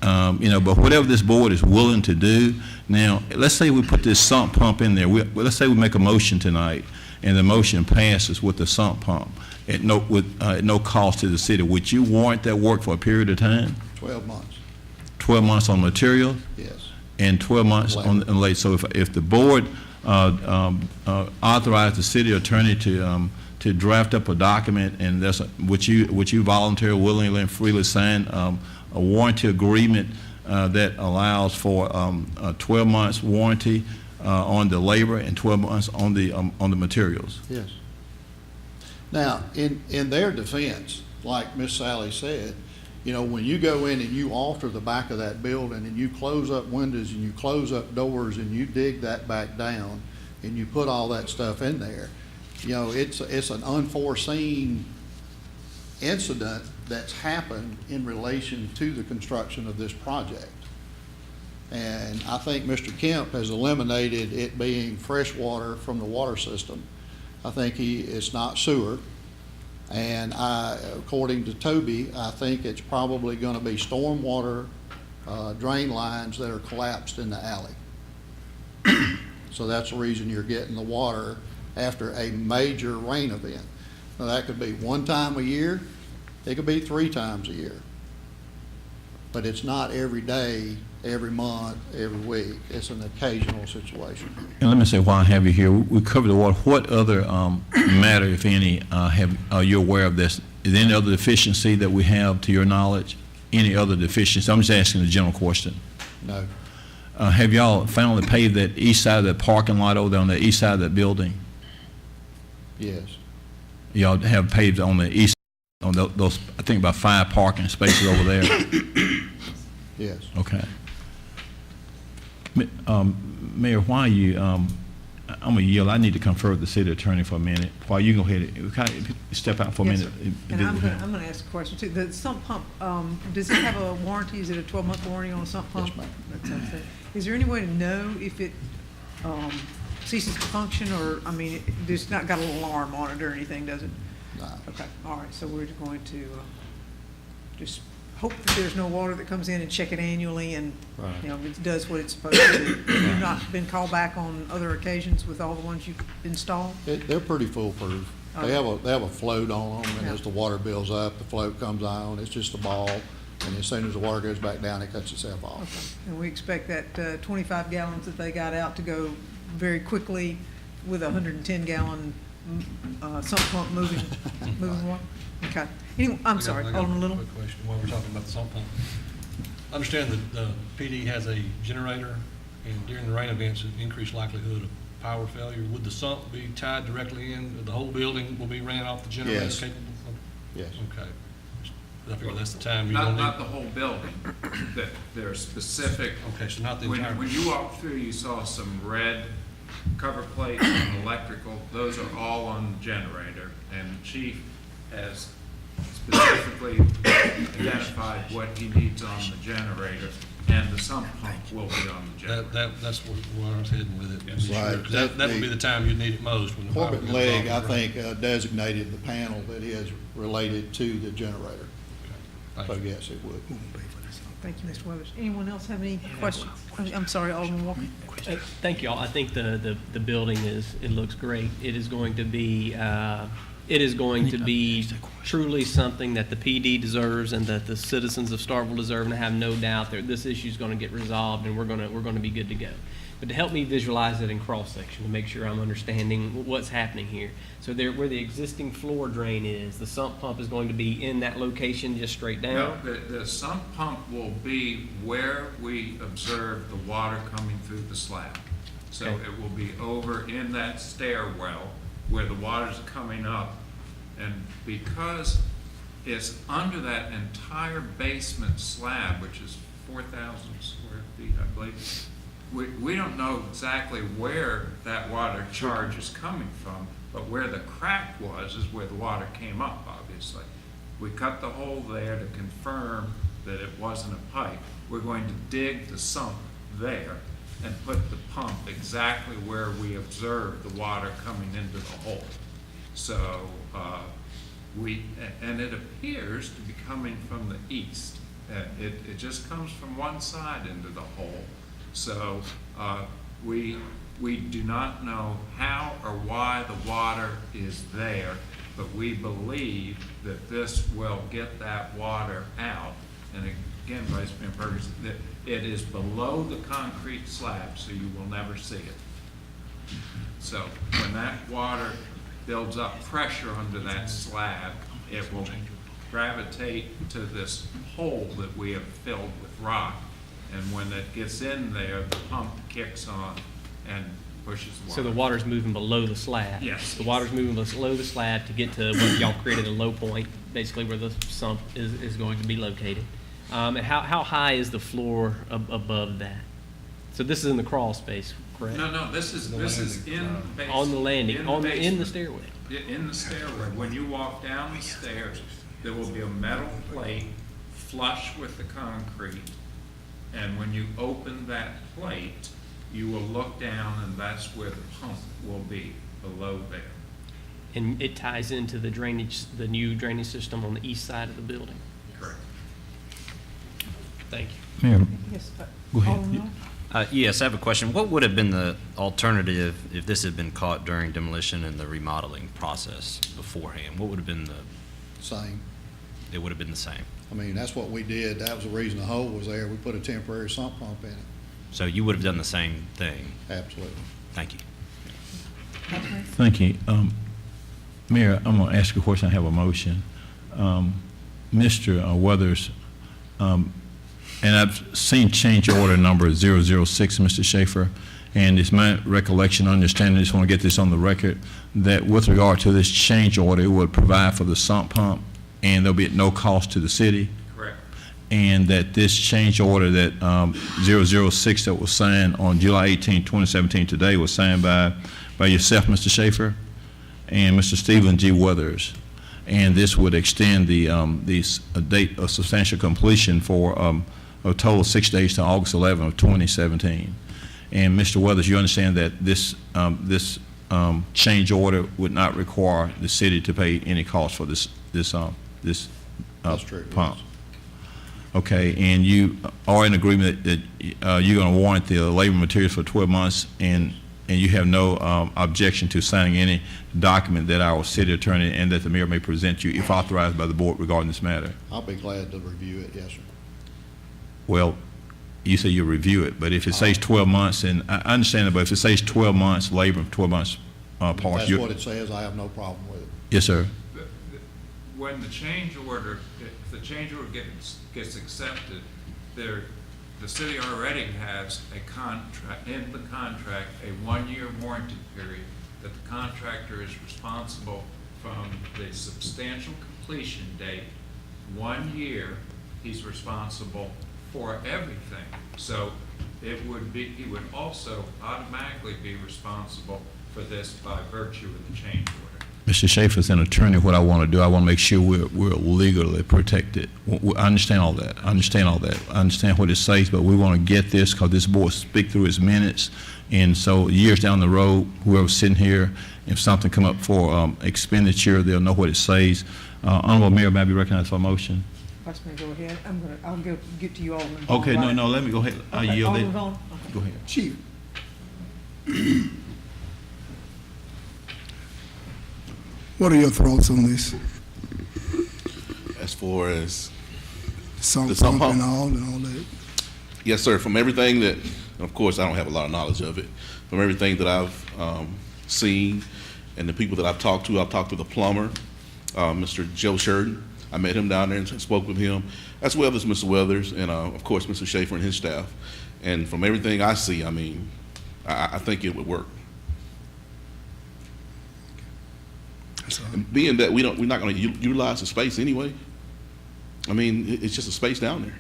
but whatever this board is willing to do, now let's say we put this sump pump in there. Let's say we make a motion tonight, and the motion passes with the sump pump at no cost to the city. Would you warrant that work for a period of time?
12 months.
12 months on material?
Yes.
And 12 months on labor. So if the board authorized the city attorney to to draft up a document, and that's which you volunteer willingly and freely sign, a warranty agreement that allows for a 12 months warranty on the labor and 12 months on the materials.
Yes. Now, in their defense, like Miss Sally said, you know, when you go in and you alter the back of that building and you close up windows and you close up doors and you dig that back down and you put all that stuff in there, you know, it's an unforeseen incident that's happened in relation to the construction of this project. And I think Mr. Kemp has eliminated it being fresh water from the water system. I think it's not sewer. And according to Toby, I think it's probably going to be stormwater drain lines that are collapsed in the alley. So that's the reason you're getting the water after a major rain event. Now, that could be one time a year. It could be 3 times a year. But it's not every day, every month, every week. It's an occasional situation.
And let me say, while I have you here, we covered the water. What other matter, if any, are you aware of this? Is there any other deficiency that we have, to your knowledge? Any other deficiency? I'm just asking a general question.
No.
Have y'all finally paved that east side of that parking lot over there on the east side of that building?
Yes.
Y'all have paved on the east, on those, I think about 5 parking spaces over there?
Yes.
Okay. Mayor, why you, I'm going to yield. I need to confer with the city attorney for a minute. While you go ahead and step out for a
Yes,
minute.
sir. And I'm going to ask a question too. The sump pump, does it have a warranty? Is it a 12-month warranty on a sump pump?
Yes, ma'am.
That sounds good. Is there any way to know if it ceases to function, or, I mean, it's not got an alarm on it or anything, does it?
No.
Okay, all right, so we're going to just hope that there's no water that comes in and check it annually and,
Right.
you know, it does what it's supposed to do. You've not been called back on other occasions with all the ones you've installed?
They're pretty foolproof.
Okay.
They have a float on them, and
Yeah.
as the water builds up, the float comes on. It's just a ball, and as soon as the water goes back down, it cuts itself off.
Okay. And we expect that 25 gallons that they got out to go very quickly with a 110-gallon sump pump moving water? Okay. Anyway, I'm sorry,
I got
Alderman Little?
a quick question while we're talking about the sump pump. I understand that the PD has a generator, and during the rain events, an increased likelihood of power failure. Would the sump be tied directly in? The whole building will be ran off the generator?
Yes.
Capable of?
Yes.
Okay. I figure that's the time you
Not,
don't
not
need.
the whole building, that there are specific.
Okay, so not the
When,
entire.
when you walked through, you saw some red cover plates on electrical. Those are all on the generator, and the chief has specifically identified what he needs on the generator, and the sump pump will be on the generator.
That's where I was heading with it.
Yes.
Right.
That would be the time you'd need it most. When the power
Corbett
goes
Legg, I
off, right?
think, designated the panel that is related to the generator.
Thank
So
you.
yes, it would.
Thank you, Mr. Weathers. Anyone else have any questions? I'm sorry, Alderman Walker.
Thank you all. I think the building it looks great. It is going to be, truly something that the PD deserves and that the citizens of Starkville deserve, and I have no doubt that this issue is going to get resolved and we're going to be good to go. But to help me visualize it in cross-section, to make sure I'm understanding what's happening here. So there, where the existing floor drain is, the sump pump is going to be in that location just straight down?
No, the sump pump will be where we observe the water coming through the slab. So
Okay.
it will be over in that stairwell where the water's coming up. And because it's under that entire basement slab, which is 4,000 square feet, I believe, we don't know exactly where that water charge is coming from, but where the crack was is where the water came up, obviously. We cut the hole there to confirm that it wasn't a pipe. We're going to dig the sump there and put the pump exactly where we observed the water coming into the hole. So and it appears to be coming from the east. It just comes from one side into the hole. So we do not know how or why the water is there, but we believe that this will get that water out. And again, Vice Mayor Perkins, that it is below the concrete slab, so you will never see it. So when that water builds up pressure under that slab, it will gravitate to this hole that we have filled with rock. And when it gets in there, the pump kicks on and pushes water.
So the water's moving below the slab?
Yes.
The water's moving below the slab to get to what y'all created a low point, basically where the sump is going to be located. And how high is the floor above that? So this is in the crawl space, correct?
No, this is in base.
On the landing, in the
basement.
stairway?
In the stairway. When you walk down the stairs, there will be a metal plate flush with the concrete. And when you open that plate, you will look down and that's where the pump will be, below there.
And it ties into the drainage, the new drainage system on the east side of the building?
Correct.
Thank you.
Mayor,
Yes,
go ahead.
Alderman?
Yes, I have a question. What would have been the alternative if this had been caught during demolition and the remodeling process beforehand? What would have been
Same.
it would have been the same?
I mean, that's what we did. That was the reason the hole was there. We put a temporary sump pump in it.
So you would have done the same thing?
Absolutely.
Thank you.
Thank you. Mayor, I'm going to ask you a question. I have a motion. Mr. Weathers, and I've seen change order number 006, Mr. Schaefer, and it's my recollection, understanding, I just want to get this on the record, that with regard to this change order, it would provide for the sump pump, and there'll be at no cost to the city.
Correct.
And that this change order that 006 that was signed on July 18, 2017 today was signed by yourself, Mr. Schaefer, and Mr. Stephen G. Weathers. And this would extend the date of substantial completion for a total of 6 days to August 11 of 2017. And Mr. Weathers, you understand that this change order would not require the city to pay any cost for this
That's true,
pump.
yes.
Okay, and you are in agreement that you're going to warrant the labor materials for 12 months, and you have no objection to signing any document that our city attorney and that the mayor may present you if authorized by the board regarding this matter?
I'll be glad to review it, yes, sir.
Well, you say you'll review it, but if it says 12 months, and I understand that, but if it says 12 months labor, 12 months parts,
If that's what it says, I have no problem with it.
yes, sir.
When the change order, if the change order gets accepted, the city already has a contract, in the contract, a 1-year warranty period that the contractor is responsible from the substantial completion date. 1 year, he's responsible for everything. So he would also automatically be responsible for this by virtue of the change order.
Mr. Schaefer, as an attorney, what I want to do, I want to make sure we're legally protected. I understand all that. I understand what it says, but we want to get this because this board speak through its minutes. And so years down the road, whoever's sitting here, if something come up for expenditure, they'll know what it says. Honorable Mayor, may I be recognized for a motion?
Vice Mayor, go ahead. I'll get to you, Alderman.
Okay,
Right.
no, let me go ahead. I
Okay,
yield it.
Alderman Vaughn? Okay.
Go ahead.
Chief, what are your thoughts on this?
As far as,
Sump
The sump
pump
pump?
and all that?
yes, sir, from everything that, of course, I don't have a lot of knowledge of it, from everything that I've seen and the people that I've talked to the plumber, Mr. Joe Sheridan. I met him down there and spoke with him, as well as Mr. Weathers and, of course, Mr. Schaefer and his staff. And from everything I see, I mean, I think it would work.
That's all.
And being that we're not going to utilize the space anyway, I mean, it's just a space down there.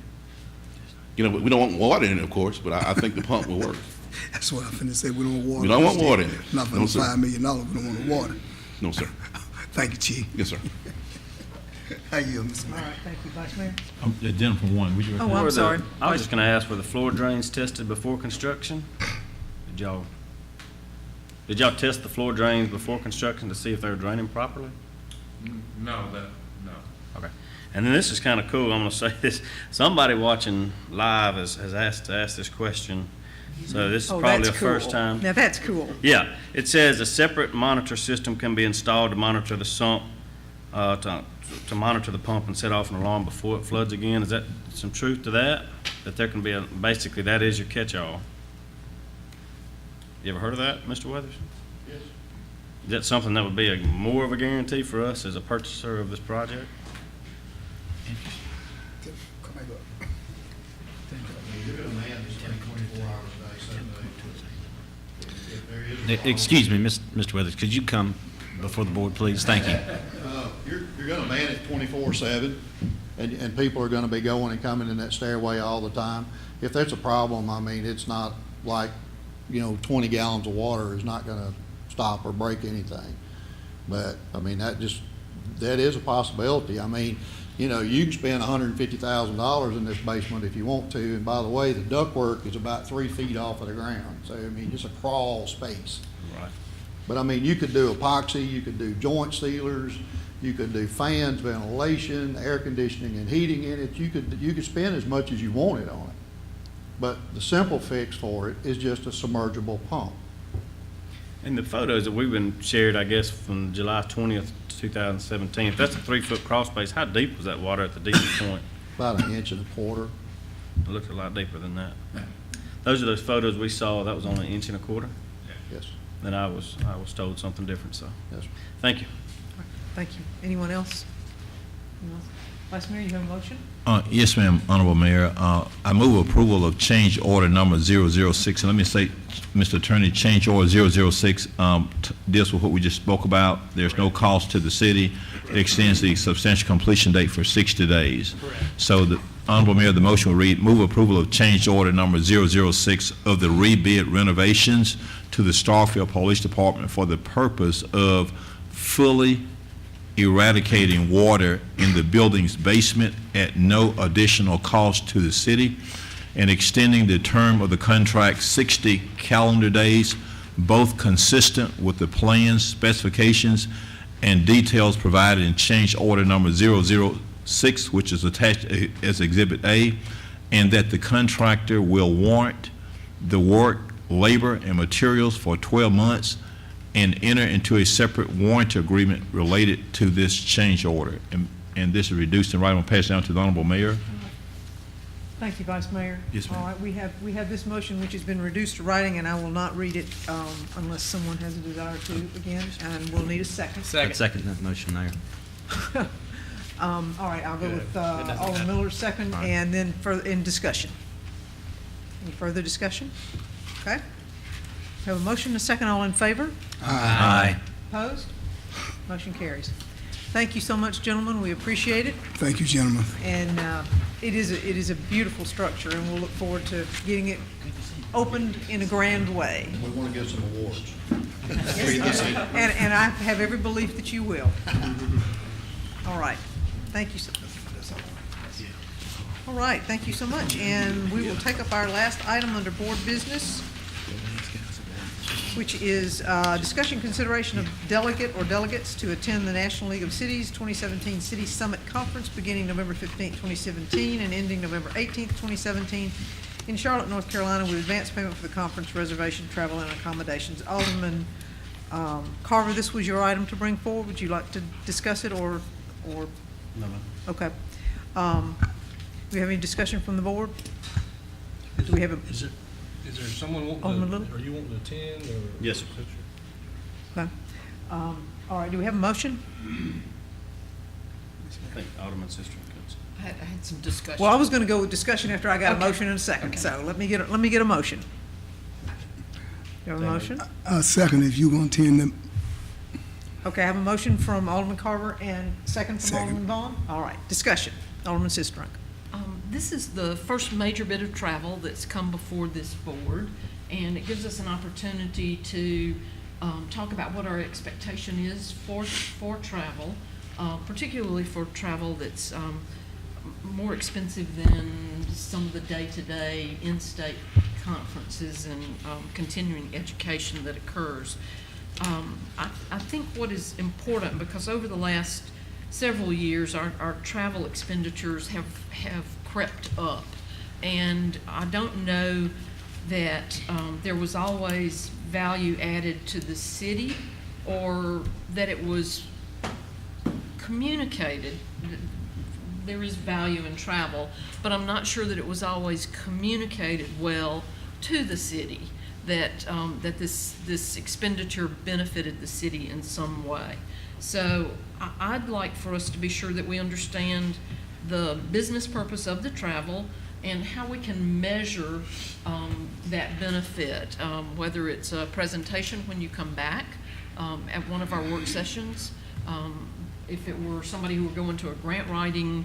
You know, we don't want water in it, of course, but I think the pump will work.
That's what I'm finna say, we don't want water.
We don't want water in it.
Not for
No,
the
sir.
$5 million, we don't want the water.
No, sir.
Thank you, Chief.
Yes, sir.
How you, Mr.
All
Mayor?
right, thank you, Vice Mayor.
The gentleman from one, would you
Oh,
recommend?
I'm sorry.
I was just going to ask, were the floor drains tested before construction? Did y'all test the floor drains before construction to see if they were draining properly?
No.
Okay. And then this is kind of cool. I'm going to say this. Somebody watching live has asked to ask this question. So this is
Oh,
probably a
that's cool.
first time.
Now, that's cool.
Yeah. It says a separate monitor system can be installed to monitor the sump, to monitor the pump and set off an alarm before it floods again. Is that some truth to that? That there can be basically that is your catch-all. You ever heard of that, Mr. Weathers?
Yes.
Is that something that would be more of a guarantee for us as a purchaser of this project?
Come back up.
You're gonna man this thing 24 hours a day, 7 days. If there is a problem-
Excuse me, Mr. Weathers, could you come before the board, please? Thank you.
You're gonna man it 24/7, and people are gonna be going and coming in that stairway all the time. If there's a problem, I mean, it's not like, 20 gallons of water is not gonna stop or break anything. But, I mean, that is a possibility. I mean, you can spend $150,000 in this basement if you want to, and by the way, the ductwork is about 3 feet off of the ground. So, I mean, it's a crawl space.
Right.
But I mean, you could do epoxy, you could do joint sealers, you could do fans, ventilation, air conditioning and heating in it. You could spend as much as you wanted on it. But the simple fix for it is just a submergible pump.
And the photos that we've been shared, I guess, from July 20th, 2017, if that's a 3-foot crawl space, how deep was that water at the deepest point?
About 1.25 inches.
It looked a lot deeper than that. Those are those photos we saw, that was only 1.25 inches?
Yes,
Then I was told something different, so,
yes.
thank you.
Thank you. Anyone else? Vice Mayor, you have a motion?
Yes, ma'am, Honorable Mayor. I move approval of change order number 006. And let me say, Mr. Attorney, change order 006 deals with what we just spoke about. There's no cost to the city. It extends the substantial completion date for 60 days.
Correct.
So the Honorable Mayor, the motion will read, move approval of change order number 006 of the rebid renovations to the Starkville Police Department for the purpose of fully eradicating water in the building's basement at no additional cost to the city, and extending the term of the contract 60 calendar days, both consistent with the plans, specifications, and details provided in change order number 006, which is attached as Exhibit A, and that the contractor will warrant the work, labor, and materials for 12 months and enter into a separate warranty agreement related to this change order. And this is reduced in writing. I'll pass it down to the Honorable Mayor.
Thank you, Vice Mayor.
Yes, ma'am.
All right, we have this motion which has been reduced to writing, and I will not read it unless someone has a desire to again, and we'll need a second.
I'd second that motion, Mayor.
All right, I'll go with Alderman Miller's second, and then in discussion. Any further discussion? Okay. Have a motion and a second. All in favor?
Aye.
Opposed? Motion carries. Thank you so much, gentlemen. We appreciate it.
Thank you, gentlemen.
And it is a beautiful structure, and we'll look forward to getting it opened in a grand way.
We want to get some awards.
And I have every belief that you will. All right. Thank you so much. All right, thank you so much. And we will take up our last item under board business, which is discussion consideration of delegate or delegates to attend the National League of Cities 2017 City Summit Conference beginning November 15th, 2017 and ending November 18th, 2017 in Charlotte, North Carolina, with advance payment for the conference, reservation, travel, and accommodations. Alderman Carver, this was your item to bring forward. Would you like to discuss it or?
No, ma'am.
Okay. Do we have any discussion from the board? Do we have a?
Is there someone
Alderman
wanting
Little?
to, are you wanting to attend, or?
Yes, sir.
Okay. All right, do we have a motion?
I think Alderman Sister.
I had some discussion.
Well, I was gonna go with discussion after I got a
Okay.
motion in a second,
Okay.
so let me get a motion. You have a motion?
Second, if you gonna attend them,
Okay, I have a motion from Alderman Carver and second from
Second.
Alderman Vaughn. All right, discussion. Alderman Sistrunk.
This is the first major bit of travel that's come before this board, and it gives us an opportunity to talk about what our expectation is for travel, particularly for travel that's more expensive than some of the day-to-day in-state conferences and continuing education that occurs. I think what is important, because over the last several years, our travel expenditures have crept up, and I don't know that there was always value added to the city, or that it was communicated. There is value in travel, but I'm not sure that it was always communicated well to the city. that, that this expenditure benefited the city in some way. So I'd like for us to be sure that we understand the business purpose of the travel and how we can measure that benefit, whether it's a presentation when you come back at one of our work sessions, if it were somebody who were going to a grant writing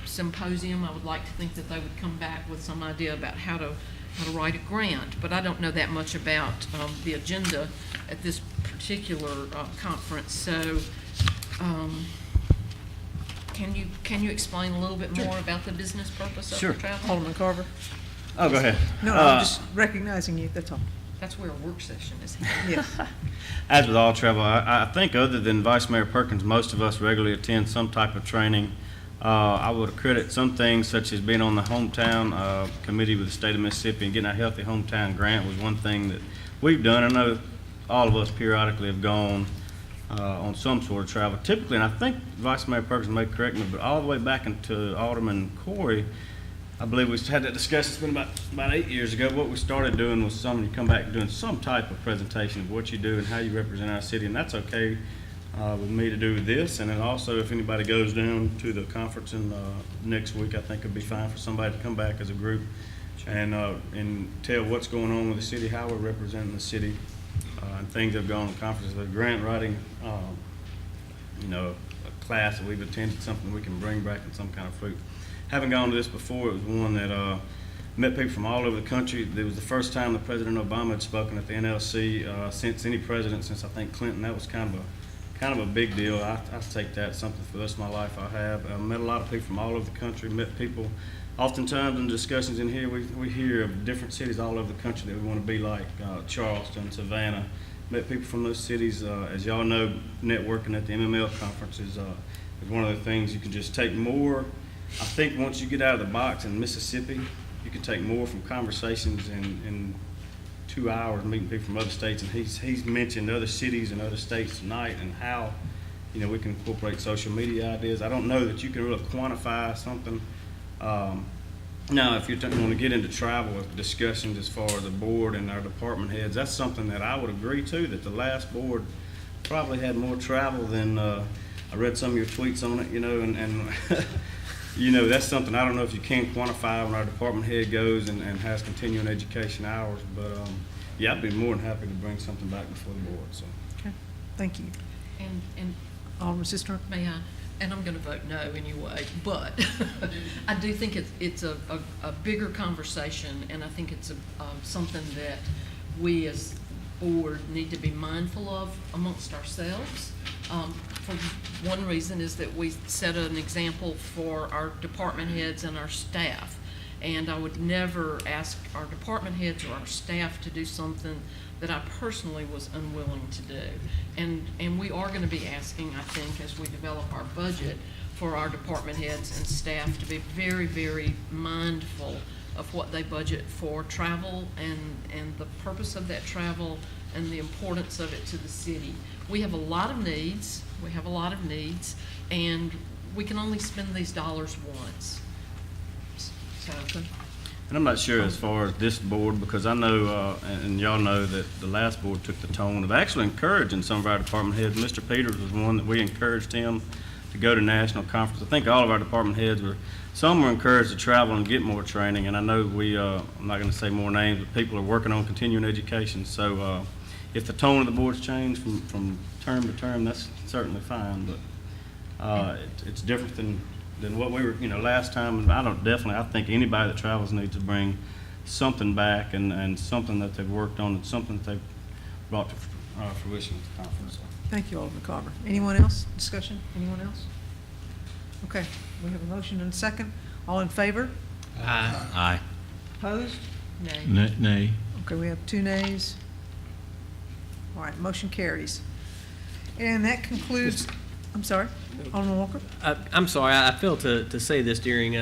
symposium, I would like to think that they would come back with some idea about how to write a grant. But I don't know that much about the agenda at this particular conference. So can you explain a little bit more about the business purpose of the travel?
Alderman Carver?
Oh, go ahead.
No, I'm just recognizing you, that's all.
That's where a work session is.
Yes.
As with all travel, I think other than Vice Mayor Perkins, most of us regularly attend some type of training. I would credit some things such as being on the hometown committee with the state of Mississippi and getting a healthy hometown grant was one thing that we've done. I know all of us periodically have gone on some sort of travel. Typically, and I think Vice Mayor Perkins may correct me, but all the way back into Alderman Corey, I believe we had that discussion, it's been about 8 years ago. What we started doing was you come back doing some type of presentation of what you do and how you represent our city, and that's okay with me to do this. And then also, if anybody goes down to the conference in next week, I think it'd be fine for somebody to come back as a group and tell what's going on with the city, how we're representing the city, and things that have gone on conferences. The grant writing, a class that we've attended, something we can bring back in some kind of fruit. Having gone to this before, it was one that met people from all over the country. It was the first time that President Obama had spoken at the NLC since any president, since I think Clinton. That was kind of a big deal. I take that as something for the rest of my life I have. I met a lot of people from all over the country, met people, oftentimes in discussions in here, we hear of different cities all over the country that we want to be like, Charleston, Savannah. Met people from those cities. As y'all know, networking at the MML conference is one of the things you can just take more. I think once you get out of the box in Mississippi, you can take more from conversations in 2 hours meeting people from other states. And he's mentioned other cities and other states tonight and how we can incorporate social media ideas. I don't know that you can really quantify something. Now, if you want to get into travel with discussions as far as the board and our department heads, that's something that I would agree to, that the last board probably had more travel than I read some of your tweets on it, and that's something I don't know if you can quantify when our department head goes and has continuing education hours, but I'd be more than happy to bring something back before the board. So.
Okay, thank you.
And
Alderman Sister?
may I? And I'm going to vote no anyway, but I do think it's a bigger conversation, and I think it's something that we as board need to be mindful of amongst ourselves. For one reason is that we set an example for our department heads and our staff, and I would never ask our department heads or our staff to do something that I personally was unwilling to do. And we are going to be asking, I think, as we develop our budget, for our department heads and staff to be very, very mindful of what they budget for travel and the purpose of that travel and the importance of it to the city. We have a lot of needs. And we can only spend these dollars once. So.
And I'm not sure as far as this board, because I know, and y'all know that the last board took the tone of actually encouraging some of our department heads. Mr. Peters was one that we encouraged him to go to national conference. I think all of our department heads some were encouraged to travel and get more training. And I know I'm not going to say more names, but people are working on continuing education. So if the tone of the board's changed from term to term, that's certainly fine. But it's different than what we were, last time. And I think anybody that travels needs to bring something back and something that they've worked on and something that they've brought to fruition at the conference.
Thank you, Alderman Carver. Anyone else? Discussion? Anyone else? Okay, we have a motion and a second. All in favor?
Aye.
Opposed?
Nay.
Nay.
Okay, we have 2 nays. All right, motion carries. And that concludes, I'm sorry, Alderman Walker?
I'm sorry, I failed to say this during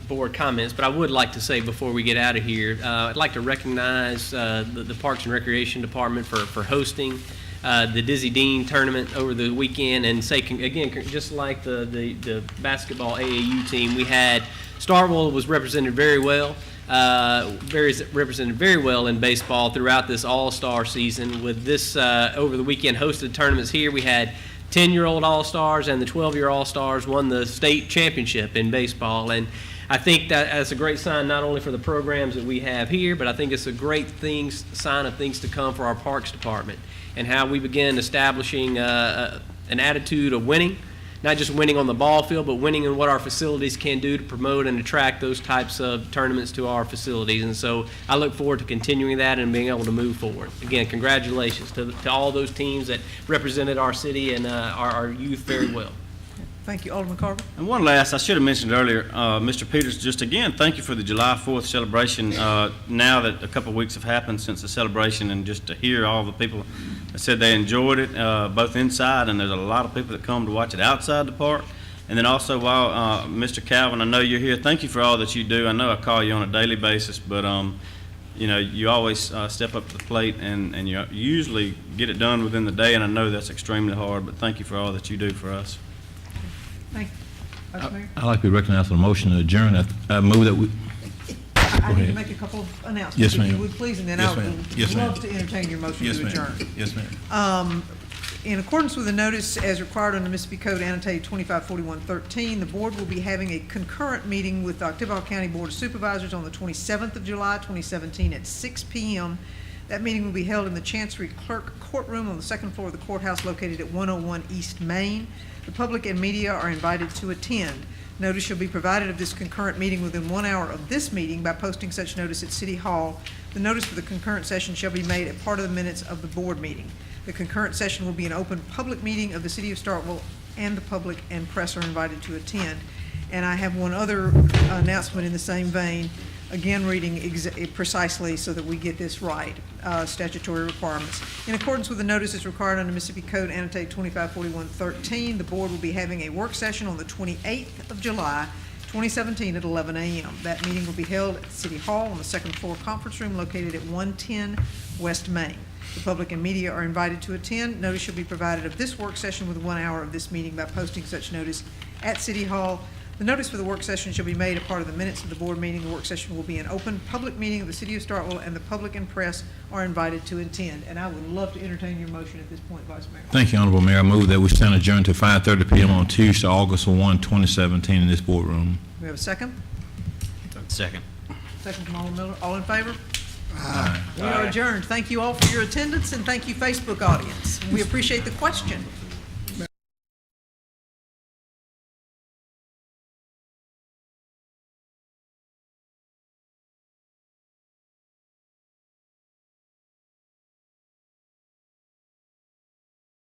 board comments, but I would like to say before we get out of here, I'd like to recognize the Parks and Recreation Department for hosting the Dizzy Dean tournament over the weekend, and say again, just like the basketball AAU team, we had Starkville was represented very well. represented very well in baseball throughout this all-star season. With this over the weekend hosted tournaments here, we had 10-year-old all-stars and the 12-year all-stars won the state championship in baseball. And I think that's a great sign not only for the programs that we have here, but I think it's a great sign of things to come for our Parks Department and how we begin establishing an attitude of winning, not just winning on the ball field, but winning in what our facilities can do to promote and attract those types of tournaments to our facilities. And so I look forward to continuing that and being able to move forward. Again, congratulations to all those teams that represented our city and our youth very well.
Thank you, Alderman Carver.
And one last, I should have mentioned earlier, Mr. Peters, just again, thank you for the July 4th celebration. Now that a couple of weeks have happened since the celebration, and just to hear all the people that said they enjoyed it, both inside, and there's a lot of people that come to watch it outside the park. And then also, while Mr. Calvin, I know you're here, thank you for all that you do. I know I call you on a daily basis, but you know, you always step up to the plate, and you usually get it done within the day, and I know that's extremely hard, but thank you for all that you do for us.
Thank you. Vice Mayor?
I'd like to be recognized for the motion to adjourn. I move that we,
I need to
ahead.
make a couple of announcements.
Yes,
If
ma'am.
you would please, and then
Yes,
I
ma'am.
would
Yes, ma'am.
love to entertain your motion
yes,
to adjourn.
ma'am. Yes, ma'am.
In accordance with the notice as required under Mississippi Code annotated 254113, the board will be having a concurrent meeting with the Octavia County Board of Supervisors on the 27th of July, 2017 at 6 p.m. That meeting will be held in the Chancery Clerk Courtroom on the second floor of the courthouse located at 101 East Main. The public and media are invited to attend. Notice shall be provided of this concurrent meeting within 1 hour of this meeting by posting such notice at City Hall. The notice for the concurrent session shall be made a part of the minutes of the board meeting. The concurrent session will be an open public meeting of the City of Starkville, and the public and press are invited to attend. And I have one other announcement in the same vein, again reading precisely so that we get this right, statutory requirements. In accordance with the notices required under Mississippi Code annotated 254113, the board will be having a work session on the 28th of July, 2017 at 11 a.m. That meeting will be held at City Hall on the second floor conference room located at 110 West Main. The public and media are invited to attend. Notice shall be provided of this work session within 1 hour of this meeting by posting such notice at City Hall. The notice for the work session shall be made a part of the minutes of the board meeting. The work session will be an open public meeting of the City of Starkville, and the public and press are invited to attend. And I would love to entertain your motion at this point, Vice Mayor.
Thank you, Honorable Mayor. I move that we stand adjourned to 5:30 p.m. on Tuesday, August 1, 2017 in this boardroom.
We have a second?
Second.
Second from Alderman Miller. All in favor? We are adjourned. Thank you all for your attendance, and thank you, Facebook audience. We appreciate the question.